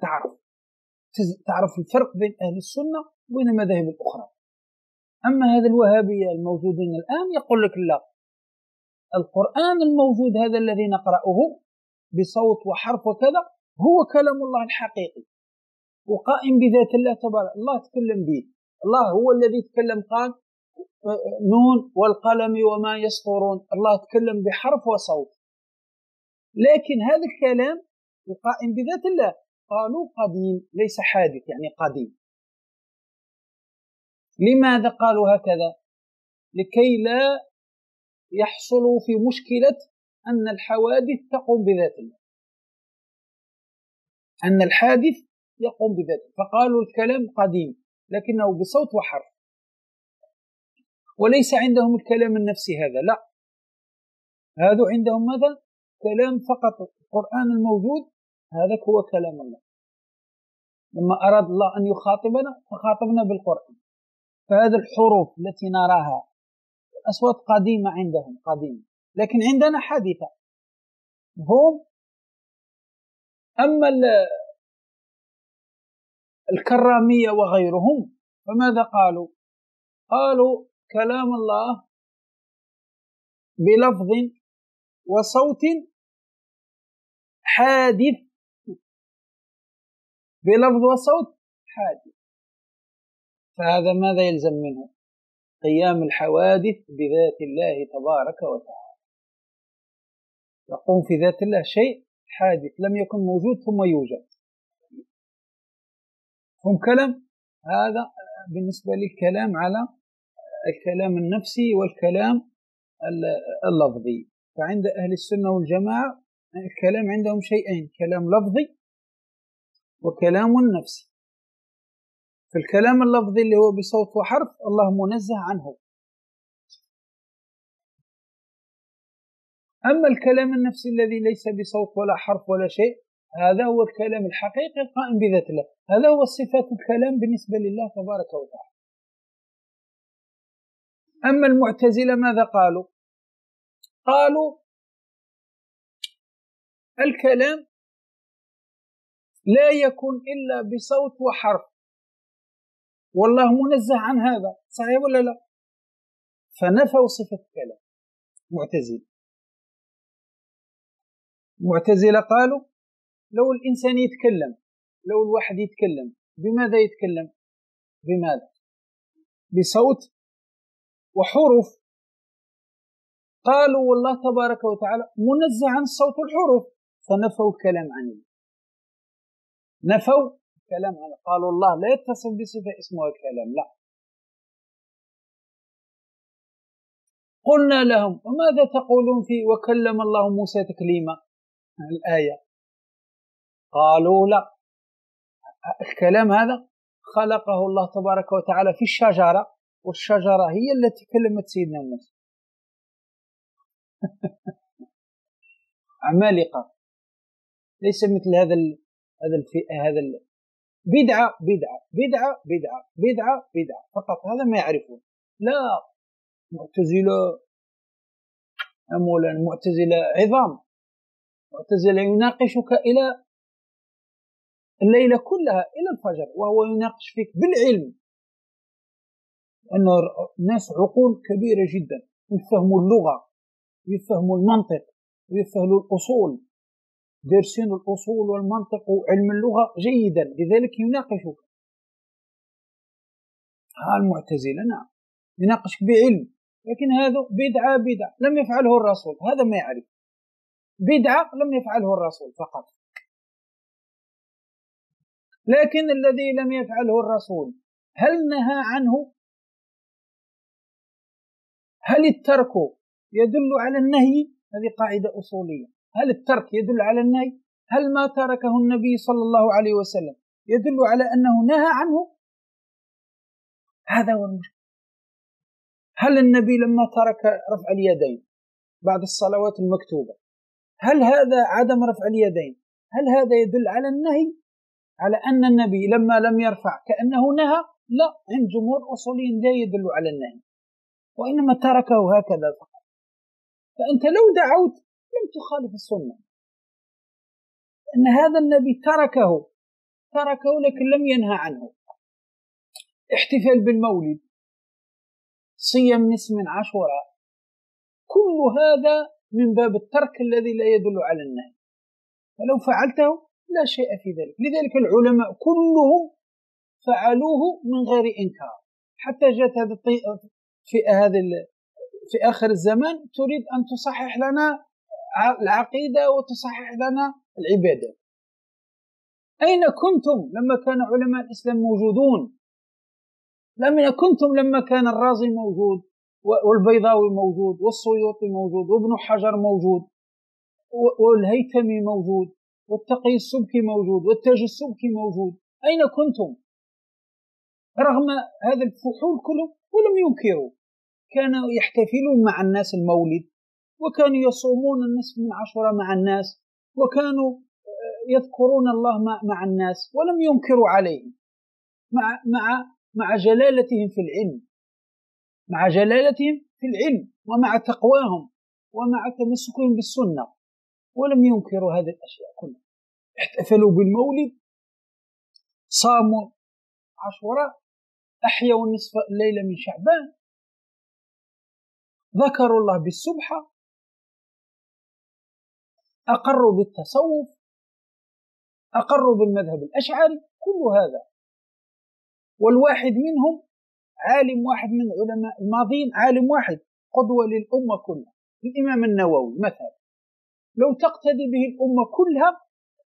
تعرف الفرق بين أهل السنة وبين المذاهب الأخرى. أما هذا الوهابية الموجودين الآن يقول لك لا، القرآن الموجود هذا الذي نقرأه بصوت وحرف وكذا هو كلام الله الحقيقي وقائم بذات الله تبارك. الله تكلم به، الله هو الذي تكلم، قال نون والقلم وما يسطرون، الله تكلم بحرف وصوت، لكن هذا الكلام القائم بذات الله قالوا قديم ليس حادث، يعني قديم. لماذا قالوا هكذا؟ لكي لا يحصلوا في مشكلة أن الحوادث تقوم بذات الله، أن الحادث يقوم بذاته، فقالوا الكلام قديم لكنه بصوت وحرف، وليس عندهم الكلام النفسي هذا، لا، هذا عندهم ماذا؟ كلام فقط. القرآن الموجود هذا هو كلام الله. لما أراد الله أن يخاطبنا فخاطبنا بالقرآن. فهذه الحروف التي نراها أصوات قديمة عندهم، قديمة، لكن عندنا حادثة هم. أما الكرامية وغيرهم فماذا قالوا؟ قالوا كلام الله بلفظ وصوت حادث، بلفظ وصوت حادث. فهذا ماذا يلزم منه؟ قيام الحوادث بذات الله تبارك وتعالى. يقوم في ذات الله شيء حادث لم يكن موجود ثم يوجد. هم كلام هذا بالنسبة للكلام على الكلام النفسي والكلام اللفظي. فعند أهل السنة والجماعة الكلام عندهم شيئين، كلام لفظي وكلام نفسي. في الكلام اللفظي اللي هو بصوت وحرف الله منزه عنه. أما الكلام النفسي الذي ليس بصوت ولا حرف ولا شيء هذا هو الكلام الحقيقي القائم بذات الله، هذا هو صفات الكلام بالنسبة لله تبارك وتعالى. أما المعتزلة ماذا قالوا؟ قالوا الكلام لا يكون إلا بصوت وحرف والله منزه عن هذا، صحيح ولا لا؟ فنفوا صفة الكلام. معتزلة قالوا لو الإنسان يتكلم، لو الواحد يتكلم بماذا يتكلم؟ بماذا؟ بصوت وحروف. قالوا والله تبارك وتعالى منزه عن الصوت والحروف، فنفوا الكلام عنه، نفوا الكلام عنه. قالوا الله لا يتصف بصفة اسمها الكلام، لا. قلنا لهم وماذا تقولون في وكلم الله موسى تكليما الآية؟ قالوا لا، الكلام هذا خلقه الله تبارك وتعالى في الشجرة، والشجرة هي التي كلمت سيدنا موسى. عمالقة. ليس مثل هذا الفئة، بدعة بدعة بدعة بدعة بدعة بدعة فقط، هذا ما يعرفون. لا، معتزلة أمولا، معتزلة عظام، معتزلة يناقشك إلى الليلة كلها إلى الفجر وهو يناقش فيك بالعلم، أن الناس عقول كبيرة جدا، يفهموا اللغة، يفهموا المنطق، ويفهموا الأصول، دارسين الأصول والمنطق وعلم اللغة جيدا، لذلك يناقشك. المعتزلة نعم يناقشك بعلم، لكن هذا بدعة لم يفعله الرسول، هذا ما يعرف. بدعة لم يفعله الرسول فقط. لكن الذي لم يفعله الرسول هل نهى عنه؟ هل الترك يدل على النهي؟ هذه قاعدة أصولية. هل الترك يدل على النهي؟ هل ما تركه النبي صلى الله عليه وسلم يدل على أنه نهى عنه؟ هذا هو المشكلة. هل النبي لما ترك رفع اليدين بعد الصلوات المكتوبة، هل هذا عدم رفع اليدين هل هذا يدل على النهي، على أن النبي لما لم يرفع كأنه نهى؟ لا، عند جمهور الأصوليين لا يدل على النهي، وإنما تركه هكذا فقط. فأنت لو دعوت لم تخالف السنة، أن هذا النبي تركه لكن لم ينهى عنه. احتفال بالمولد، صيام نصف من عاشوراء، كل هذا من باب الترك الذي لا يدل على النهي، فلو فعلته لا شيء في ذلك. لذلك العلماء كلهم فعلوه من غير إنكار، حتى جاءت في آخر الزمان تريد أن تصحح لنا العقيدة وتصحح لنا العبادة. أين كنتم لما كان علماء الإسلام موجودون؟ أين كنتم لما كان الرازي موجود والبيضاوي موجود والسيوطي موجود وابن حجر موجود والهيثمي موجود والتقي السبكي موجود والتاج السبكي موجود؟ أين كنتم؟ رغم هذا الفحول كله ولم ينكروا، كانوا يحتفلون مع الناس المولد، وكانوا يصومون النصف من عاشوراء مع الناس، وكانوا يذكرون الله مع الناس، ولم ينكروا عليه، مع جلالتهم في العلم، مع جلالتهم في العلم ومع تقواهم ومع تمسكهم بالسنة، ولم ينكروا هذه الأشياء كلها. احتفلوا بالمولد، صاموا عاشوراء، أحيوا نصف الليلة من شعبان، ذكروا الله بالسبحة، أقروا بالتصوف، أقروا بالمذهب الأشعري، كل هذا. والواحد منهم عالم واحد من علماء الماضين، عالم واحد قدوة للأمة كلها، الإمام النووي مثلا، لو تقتدي به الأمة كلها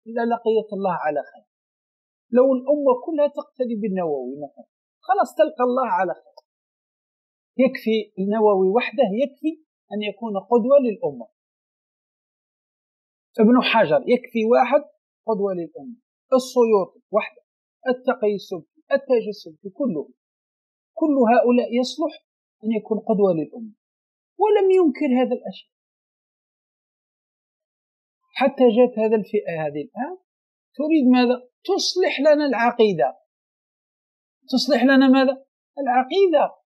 للقيت الله على خير. لو الأمة كلها تقتدي بالنووي مثلا خلاص تلقى الله على خير. يكفي النووي وحده، يكفي أن يكون قدوة للأمة. ابن حجر يكفي واحد قدوة للأمة، السيوطي وحده، التقي السبكي، التاج السبكي، كل هؤلاء يصلح أن يكون قدوة للأمة، ولم ينكر هذا الأشياء. حتى جاءت هذا الفئة هذه الآن تريد ماذا؟ تصلح لنا العقيدة. تصلح لنا ماذا؟ العقيدة.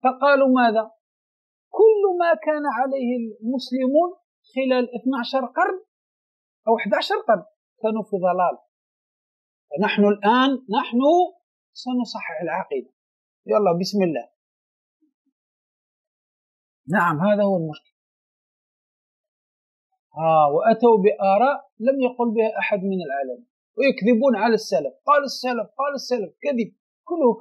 فقالوا ماذا؟ كل ما كان عليه المسلمون خلال 12 قرن أو 11 قرن كانوا في ضلال، فنحن الآن سنصحح العقيدة، يلا بسم الله. نعم هذا هو المشكل. وأتوا بآراء لم يقل بها أحد من العالم، ويكذبون على السلف. قال السلف، كذب، كله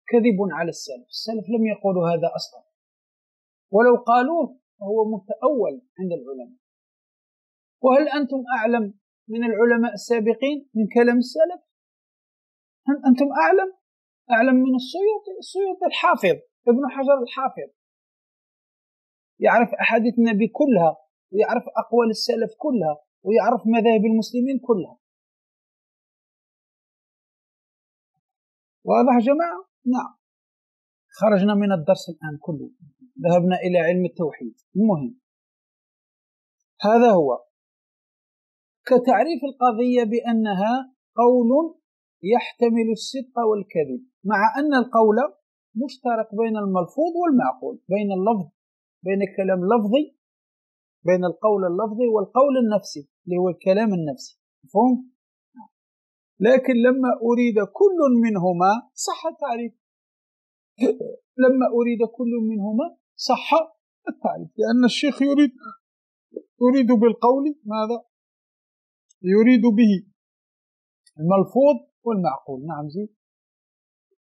كذب على السلف. السلف لم يقولوا هذا أصلا، ولو قالوه هو متأول عند العلماء. وهل أنتم أعلم من العلماء السابقين من كلام السلف؟ هل أنتم أعلم من السيوطي الحافظ، ابن حجر الحافظ، يعرف أحاديث النبي كلها، ويعرف أقوال السلف كلها، ويعرف مذاهب المسلمين كلها. واضح جماعة؟ نعم. خرجنا من الدرس الآن كله، ذهبنا إلى علم التوحيد. المهم هذا هو كتعريف القضية بأنها قول يحتمل الصدق والكذب، مع أن القول مشترك بين الملفوظ والمعقول، بين اللفظ، بين الكلام اللفظي، بين القول اللفظي والقول النفسي اللي هو الكلام النفسي، مفهوم؟ لكن لما أريد كل منهما صح التعريف، لما أريد كل منهما صح التعريف، لأن الشيخ يريد بالقول ماذا؟ يريد به الملفوظ والمعقول. نعم زيد.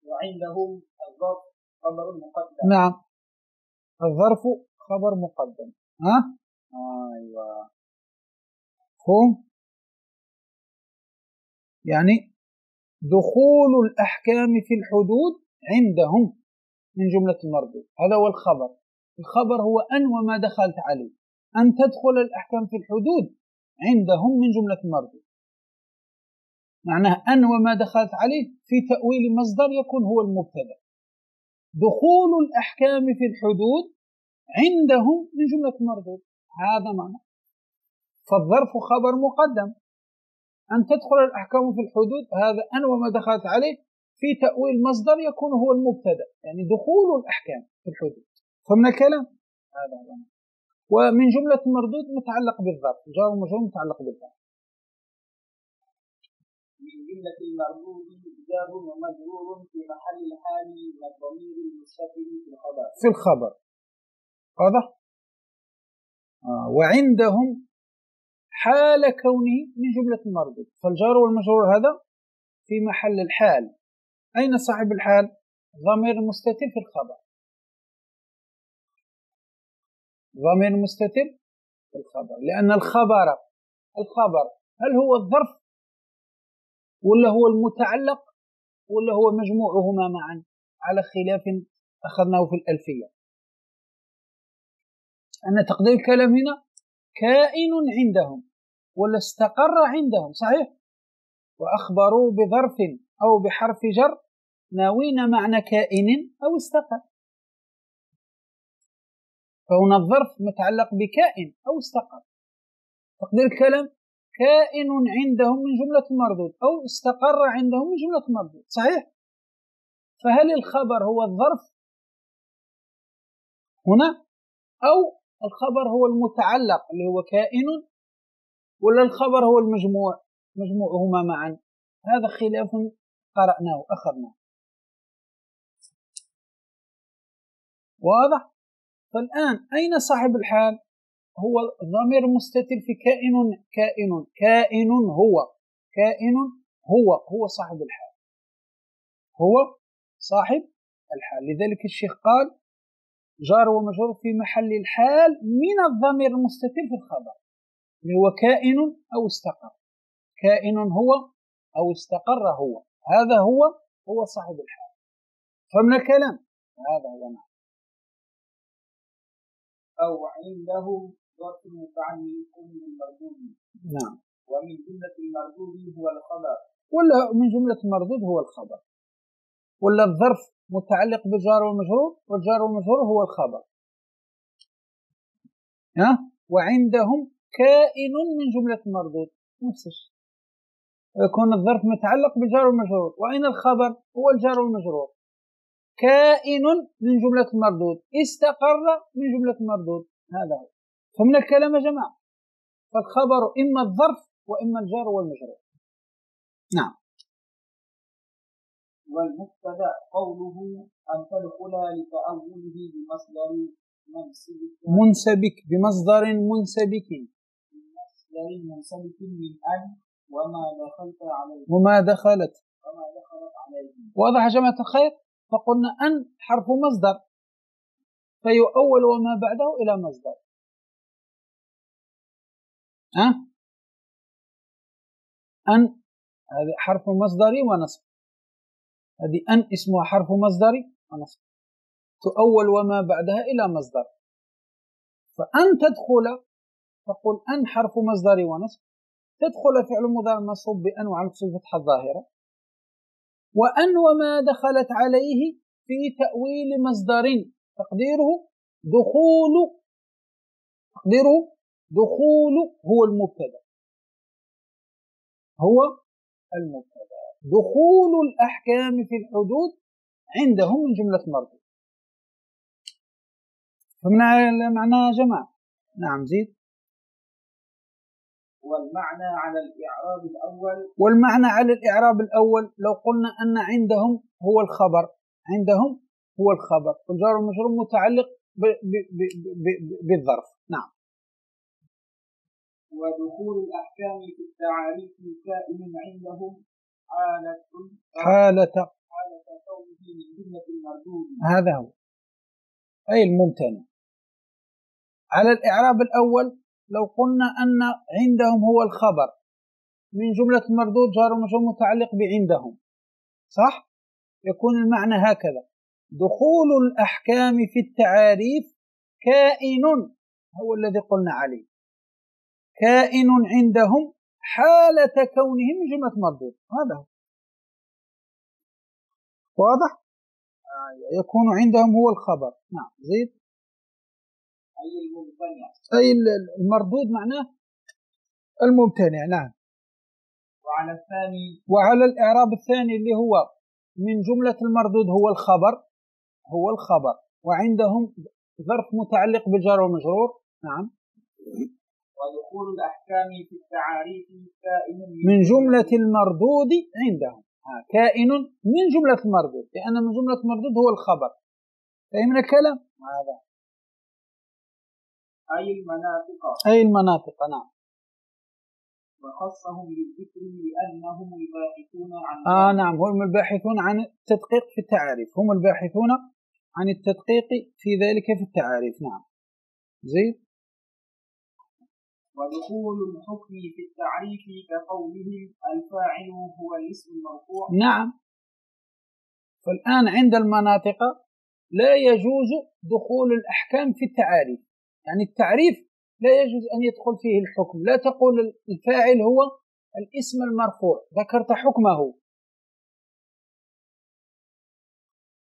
وعندهم الظرف خبر مقدم. نعم الظرف خبر مقدم. أيوة مفهوم؟ يعني دخول الأحكام في الحدود عندهم من جملة المردود، هذا هو الخبر. الخبر هو أن وما دخلت عليه، أن تدخل الأحكام في الحدود عندهم من جملة المردود، معناه أن وما دخلت عليه في تأويل مصدر يكون هو المبتدأ. دخول الأحكام في الحدود عندهم من جملة المردود، هذا معنى. فالظرف خبر مقدم، أن تدخل الأحكام في الحدود هذا أن وما دخلت عليه في تأويل مصدر يكون هو المبتدأ، يعني دخول الأحكام في الحدود. فمن الكلام هذا هو. ومن جملة المردود متعلق بالظرف، جار ومجرور متعلق بالظرف. من جملة المردود جار ومجرور في محل الحال من الضمير المستتر في الخبر. في الخبر واضح؟ وعندهم حال كونه من جملة المردود، فالجار والمجرور هذا في محل الحال. أين صاحب الحال؟ ضمير مستتر في الخبر، ضمير مستتر في الخبر، لأن الخبر هل هو الظرف ولا هو المتعلق ولا هو مجموعهما معا، على خلاف أخذناه في الألفية. أن تقدير الكلام هنا كائن عندهم ولا استقر عندهم، صحيح؟ وأخبروا بظرف أو بحرف جر ناوين معنى كائن أو استقر، فهنا الظرف متعلق بكائن أو استقر. تقدير الكلام كائن عندهم من جملة المردود أو استقر عندهم من جملة المردود، صحيح؟ فهل الخبر هو الظرف هنا أو الخبر هو المتعلق اللي هو كائن، ولا الخبر هو المجموع مجموعهما معا؟ هذا خلاف قرأناه أخذناه، واضح؟ فالآن أين صاحب الحال؟ هو ضمير مستتر في كائن هو صاحب الحال، هو صاحب الحال. لذلك الشيخ قال جار ومجرور في محل الحال من الضمير المستتر في الخبر اللي هو كائن أو استقر. كائن هو أو استقر هو، هذا هو صاحب الحال. فمن الكلام هذا هو معنى. أو عنده ظرف متعلق بالمردود. نعم. ومن جملة المردود هو الخبر، ولا من جملة المردود هو الخبر، ولا الظرف متعلق بالجار والمجرور والجار والمجرور هو الخبر. وعندهم كائن من جملة المردود، نفس الشيء، يكون الظرف متعلق بالجار والمجرور، وأين الخبر؟ هو الجار والمجرور. كائن من جملة المردود، استقر من جملة المردود، هذا هو. فمن الكلام يا جماعة فالخبر إما الظرف وإما الجار والمجرور. نعم. والمبتدأ قوله أن تدخل لتأوله بمصدر منسبك، بمصدر منسبك من أن وما دخلت عليه، وما دخلت عليه. واضح يا جماعة الخير؟ فقلنا أن حرف مصدر فيؤول وما بعده إلى مصدر. أن هذه حرف مصدري ونصب، هذه أن اسمها حرف مصدري ونصب، تؤول وما بعدها إلى مصدر. فأن تدخل فقل أن حرف مصدري ونصب، تدخل فعل مضارع منصوب بأن وعلى الفتحة الظاهرة، وأن وما دخلت عليه في تأويل مصدر تقديره دخول هو المبتدأ، دخول الأحكام في الحدود عندهم من جملة مردود. فمعنى معناها جماعة. نعم زيد. والمعنى على الإعراب الأول لو قلنا أن عندهم هو الخبر، والجار والمجرور متعلق بالظرف. نعم. ودخول الأحكام في التعاريف كائن عندهم حالة كونه من جملة المردود. هذا هو أي الممتنع. على الإعراب الأول لو قلنا أن عندهم هو الخبر من جملة المردود جار ومجرور متعلق بعندهم، صح؟ يكون المعنى هكذا: دخول الأحكام في التعاريف كائن، هو الذي قلنا عليه، كائن عندهم حالة كونهم من جملة مردود. هذا هو. واضح؟ يكون عندهم هو الخبر. نعم زيد. أي المردود معناه الممتنع. نعم. وعلى الإعراب الثاني اللي هو من جملة المردود هو الخبر وعندهم ظرف متعلق بالجار والمجرور. نعم. ودخول الأحكام في التعاريف كائن من جملة المردود عندهم، كائن من جملة المردود، لأن من جملة المردود هو الخبر. فهمنا الكلام هذا. أي المناطق. نعم. وخصهم بالذكر لأنهم الباحثون عن نعم، هم الباحثون عن التدقيق في التعاريف، هم الباحثون عن التدقيق في ذلك في التعاريف. نعم زيد. ودخول الحكم في التعريف كقولهم الفاعل هو الاسم المرفوع. نعم. فالآن عند المناطق لا يجوز دخول الأحكام في التعاريف، يعني التعريف لا يجوز أن يدخل فيه الحكم. لا تقول الفاعل هو الاسم المرفوع، ذكرت حكمه،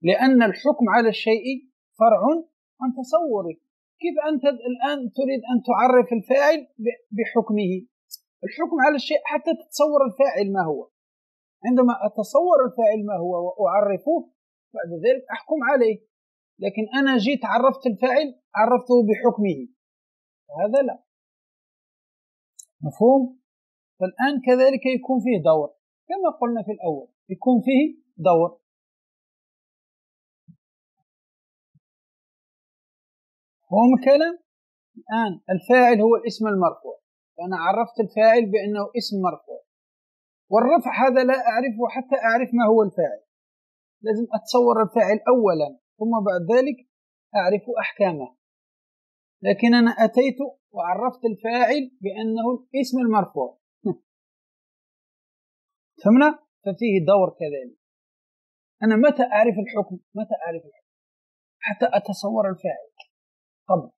لأن الحكم على الشيء فرع عن تصوره. كيف أنت الآن تريد أن تعرف الفاعل بحكمه؟ الحكم على الشيء حتى تتصور الفاعل ما هو. عندما أتصور الفاعل ما هو وأعرفه بعد ذلك أحكم عليه، لكن أنا جيت عرفت الفاعل عرفته بحكمه، هذا لا. مفهوم؟ فالآن كذلك يكون فيه دور كما قلنا في الأول، يكون فيه دور. هو الكلام الآن الفاعل هو الاسم المرفوع، فأنا عرفت الفاعل بأنه اسم مرفوع، والرفع هذا لا أعرفه حتى أعرف ما هو الفاعل. لازم أتصور الفاعل أولا ثم بعد ذلك أعرف أحكامه. لكن أنا أتيت وعرفت الفاعل بأنه الاسم المرفوع فهمنا؟ ففيه دور كذلك. أنا متى أعرف الحكم؟ حتى أتصور الفاعل قبل.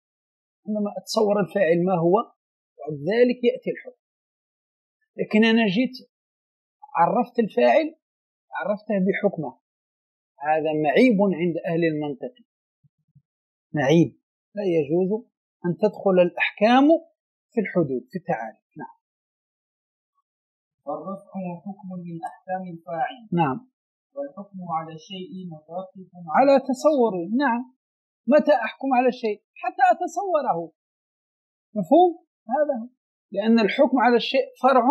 عندما أتصور الفاعل ما هو بعد ذلك يأتي الحكم. لكن أنا جيت عرفت الفاعل عرفته بحكمه، هذا معيب عند أهل المنطق، معيب. لا يجوز أن تدخل الأحكام في الحدود في التعاريف. نعم. والرفع حكم من أحكام الفاعل. نعم. والحكم على الشيء متوقف على تصوره. نعم. متى أحكم على الشيء؟ حتى أتصوره. مفهوم؟ هذا هو. لأن الحكم على الشيء فرع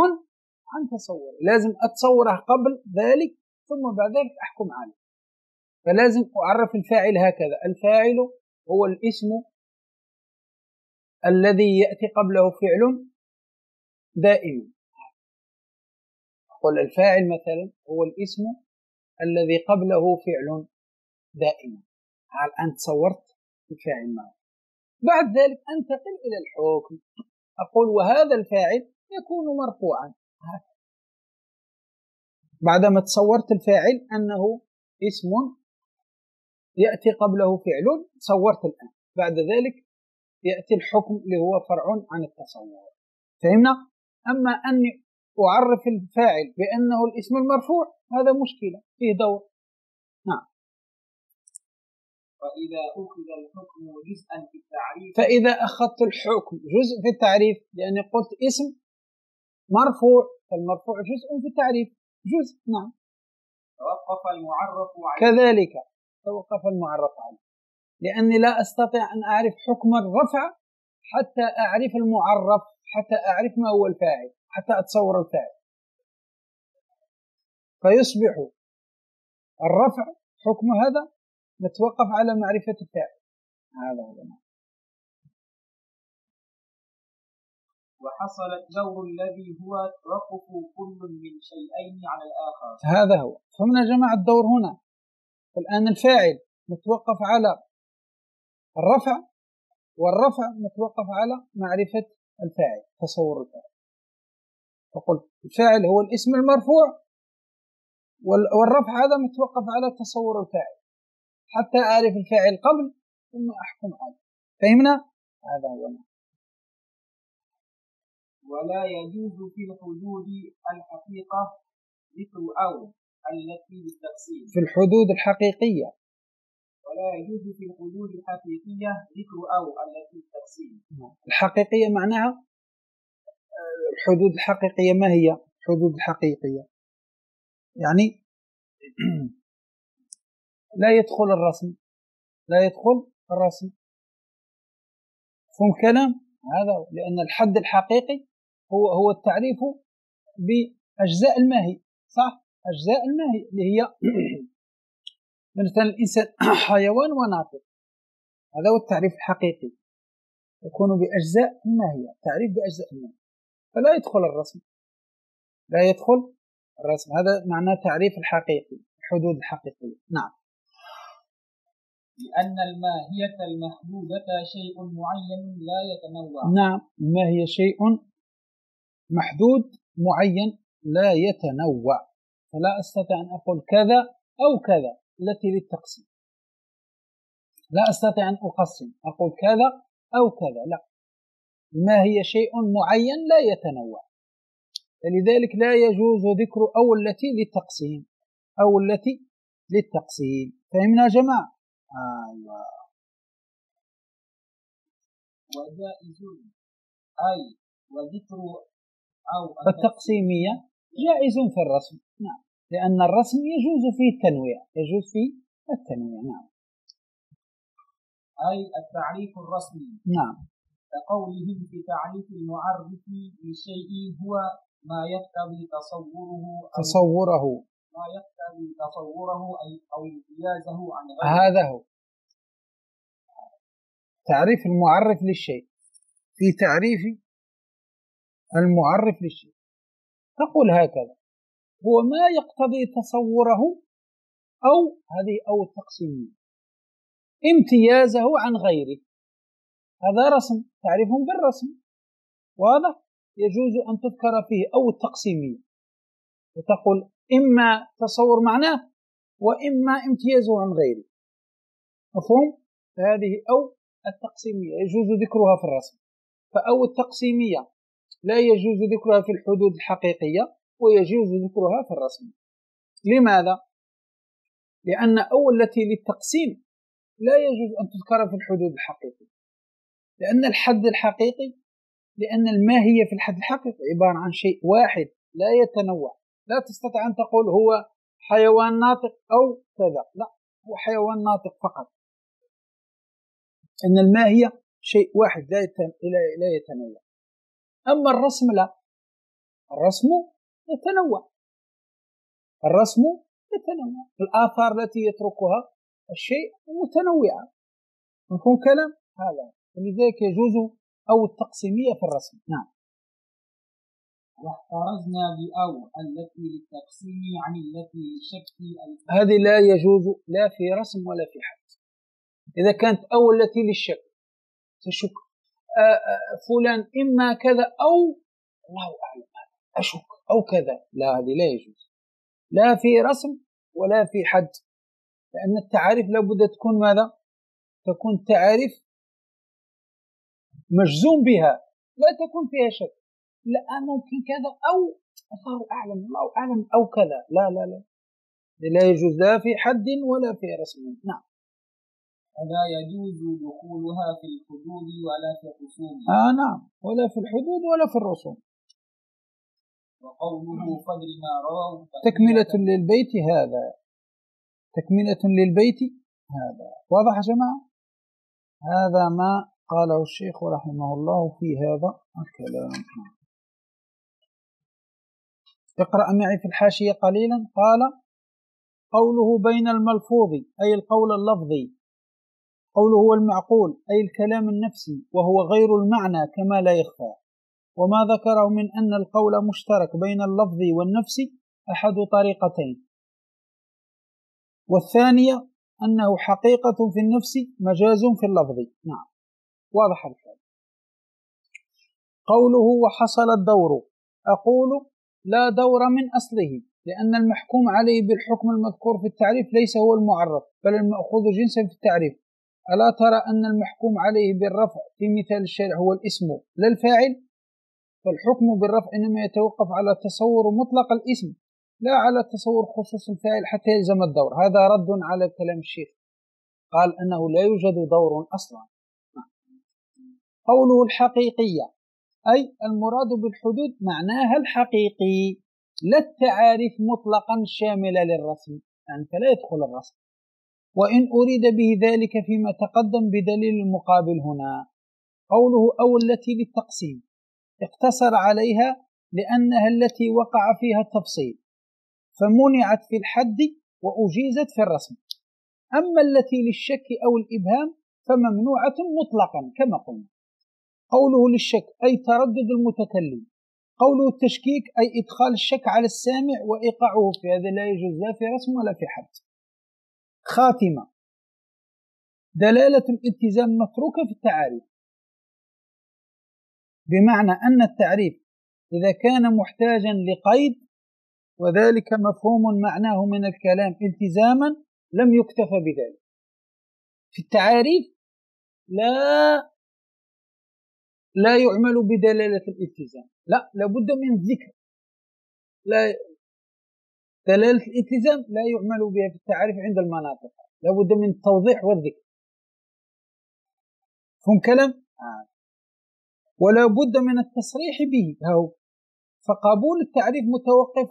عن تصوره، لازم أتصوره قبل ذلك ثم بعد ذلك أحكم عليه. فلازم أعرف الفاعل هكذا: الفاعل هو الاسم الذي يأتي قبله فعل دائم. قل الفاعل مثلا هو الاسم الذي قبله فعل دائم. الآن تصورت الفاعل معه، بعد ذلك أنتقل إلى الحكم، أقول وهذا الفاعل يكون مرفوعا. بعدما تصورت الفاعل أنه اسم يأتي قبله فعل تصورت الآن، بعد ذلك يأتي الحكم اللي هو فرع عن التصور. فهمنا؟ أما أني أعرف الفاعل بأنه الاسم المرفوع هذا مشكلة، فيه دور. نعم. فإذا أخذ الحكم جزءا في التعريف فإذا أخذت الحكم جزء في التعريف، لأني قلت اسم مرفوع، فالمرفوع جزء في التعريف، جزء. نعم. توقف المعرف عليه. كذلك توقف المعرف عليه، لأني لا أستطيع أن أعرف حكم الرفع حتى أعرف المعرف، حتى أعرف ما هو الفاعل، حتى أتصور الفاعل، فيصبح الرفع حكم هذا نتوقف على معرفة الفاعل. هذا هو. وحصل الدور الذي هو توقف كل من شيئين على الآخر. هذا هو. فمن يا جماعة الدور هنا، الآن الفاعل متوقف على الرفع، والرفع متوقف على معرفة الفاعل، تصور الفاعل. فقلت الفاعل هو الاسم المرفوع، والرفع هذا متوقف على تصور الفاعل حتى أعرف الفاعل قبل ثم أحكم عليه. فهمنا؟ هذا هو. ولا يجوز في الحدود الحقيقة ذكر أو التي للتقسيم. في الحدود الحقيقية. ولا يجوز في الحدود الحقيقية ذكر أو التي للتقسيم. الحقيقية معناها الحدود الحقيقية. ما هي الحدود الحقيقية؟ يعني لا يدخل الرسم، لا يدخل الرسم. فهم كلام هذا، لأن الحد الحقيقي هو التعريف بأجزاء الماهي، صح؟ أجزاء الماهي اللي هي مثلا الإنسان حيوان وناطق، هذا هو التعريف الحقيقي، يكون بأجزاء الماهية، تعريف بأجزاء الماهية، فلا يدخل الرسم، لا يدخل الرسم. هذا معناه تعريف الحقيقي، الحدود الحقيقية. نعم. لأن الماهية المحدودة شيء معين لا يتنوع. نعم، الماهية شيء محدود معين لا يتنوع، فلا أستطيع أن أقول كذا أو كذا التي للتقسيم، لا أستطيع أن أقسم أقول كذا أو كذا، لا، الماهية شيء معين لا يتنوع، فلذلك لا يجوز ذكر أو التي للتقسيم، أو التي للتقسيم. فهمنا يا جماعة؟ أيوة. وجائز أي وذكر أو التقسيمية جائز في الرسم. نعم، لأن الرسم يجوز فيه التنويع، يجوز فيه التنويع. نعم. أي التعريف الرسمي. نعم. كقولهم في تعريف المعرف للشيء هو ما يقتضي تصوره ما يقتضي تصوره أو امتيازه عن غيره. هذا هو تعريف المعرف للشيء. في تعريف المعرف للشيء تقول هكذا: هو ما يقتضي تصوره، أو هذه أو التقسيمية، امتيازه عن غيره. هذا رسم، تعريف بالرسم واضح، يجوز أن تذكر فيه أو التقسيمية، وتقول إما تصور معناه وإما امتيازه عن غيره. مفهوم؟ فهذه أو التقسيمية يجوز ذكرها في الرسم. فأو التقسيمية لا يجوز ذكرها في الحدود الحقيقية، ويجوز ذكرها في الرسم. لماذا؟ لأن أو التي للتقسيم لا يجوز أن تذكر في الحدود الحقيقية، لأن الحد الحقيقي، لأن الماهية في الحد الحقيقي عبارة عن شيء واحد لا يتنوع. لا تستطيع أن تقول هو حيوان ناطق أو كذا، لا، هو حيوان ناطق فقط. إن الماهية شيء واحد لا يتنوع. أما الرسم لا، الرسم يتنوع، الرسم يتنوع، الآثار التي يتركها الشيء متنوعة. مفهوم كلام هذا؟ لذلك يجوز أو التقسيمية في الرسم. نعم. واحترزنا بأو التي للتقسيم عن التي للشك. هذه لا يجوز لا في رسم ولا في حد. إذا كانت أو التي للشك، تشك فلان إما كذا أو الله أعلم أشك أو كذا، لا، هذه لا يجوز لا في رسم ولا في حد، لأن التعاريف لابد تكون ماذا؟ تكون تعاريف مجزوم بها، لا تكون فيها شك، لا ممكن كذا أو الله أعلم، الله أعلم أو كذا، لا لا لا، لا يجوز لا في حد ولا في رسم. نعم. فلا يجوز دخولها في الحدود ولا في الرسوم. نعم، ولا في الحدود ولا في الرسوم. وقوله فضل ما رواه تكملة للبيت هذا، تكملة للبيت هذا. واضح يا جماعة؟ هذا ما قاله الشيخ رحمه الله في هذا الكلام. اقرأ معي في الحاشية قليلا. قال: قوله بين الملفوظ أي القول اللفظي، قوله هو المعقول أي الكلام النفسي وهو غير المعنى كما لا يخفى. وما ذكره من أن القول مشترك بين اللفظ والنفس أحد طريقتين، والثانية أنه حقيقة في النفس مجاز في اللفظ. نعم، واضح الكلام. قوله وحصل الدور، أقول لا دور من أصله، لأن المحكوم عليه بالحكم المذكور في التعريف ليس هو المعرف بل المأخوذ جنسا في التعريف. ألا ترى أن المحكوم عليه بالرفع في مثال الشارع هو الاسم لا الفاعل؟ فالحكم بالرفع إنما يتوقف على تصور مطلق الاسم لا على تصور خصوص الفاعل حتى يلزم الدور. هذا رد على كلام الشيخ، قال أنه لا يوجد دور أصلا. قوله الحقيقية أي المراد بالحدود معناها الحقيقي لا التعاريف مطلقا شاملة للرسم، يعني فلا يدخل الرسم، وإن أريد به ذلك فيما تقدم بدليل المقابل هنا. قوله أو التي للتقسيم اقتصر عليها لأنها التي وقع فيها التفصيل فمنعت في الحد وأجيزت في الرسم. أما التي للشك أو الإبهام فممنوعة مطلقا كما قلنا. قوله للشك أي تردد المتكلم. قوله التشكيك أي إدخال الشك على السامع وإيقاعه في هذا لا يجوز لا في رسم ولا في حد. خاتمة: دلالة الالتزام متروكة في التعاريف، بمعنى أن التعريف إذا كان محتاجا لقيد وذلك مفهوم معناه من الكلام التزاما لم يكتفى بذلك. في التعاريف لا يعمل بدلالة الالتزام، لا، لابد من الذكر. لا، دلالة الالتزام لا يعمل بها في التعاريف عند المناطق، لابد من التوضيح والذكر. فهم كلام؟ ولا بد من التصريح به. فقبول التعريف متوقف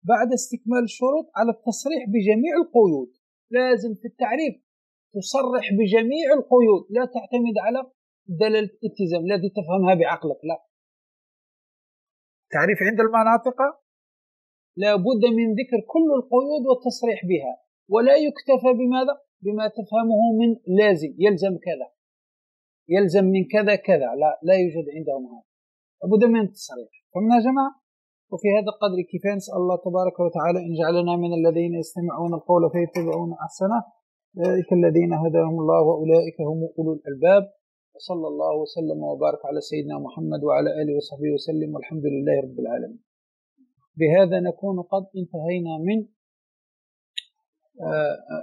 بعد استكمال الشروط على التصريح بجميع القيود. لازم في التعريف تصرح بجميع القيود، لا تعتمد على دلالة الالتزام التي تفهمها بعقلك، لا. التعريف عند المناطق لا بد من ذكر كل القيود والتصريح بها، ولا يكتفى بماذا؟ بما تفهمه من لازم، يلزم كذا، يلزم من كذا كذا، لا يوجد عندهم هذا، لابد من التصريح. فمن يا جماعة، وفي هذا القدر كفاية. نسأل الله تبارك وتعالى إن جعلنا من الذين يستمعون القول فيتبعون أحسنه، أولئك الذين هداهم الله وأولئك هم أولو الألباب. وصلى الله وسلم وبارك على سيدنا محمد وعلى آله وصحبه وسلم، والحمد لله رب العالمين. بهذا نكون قد انتهينا من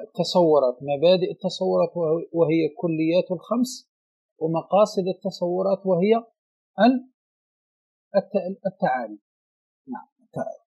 التصورات، مبادئ التصورات وهي كليات الخمس، ومقاصد التصورات وهي التعالي. نعم، التعالي.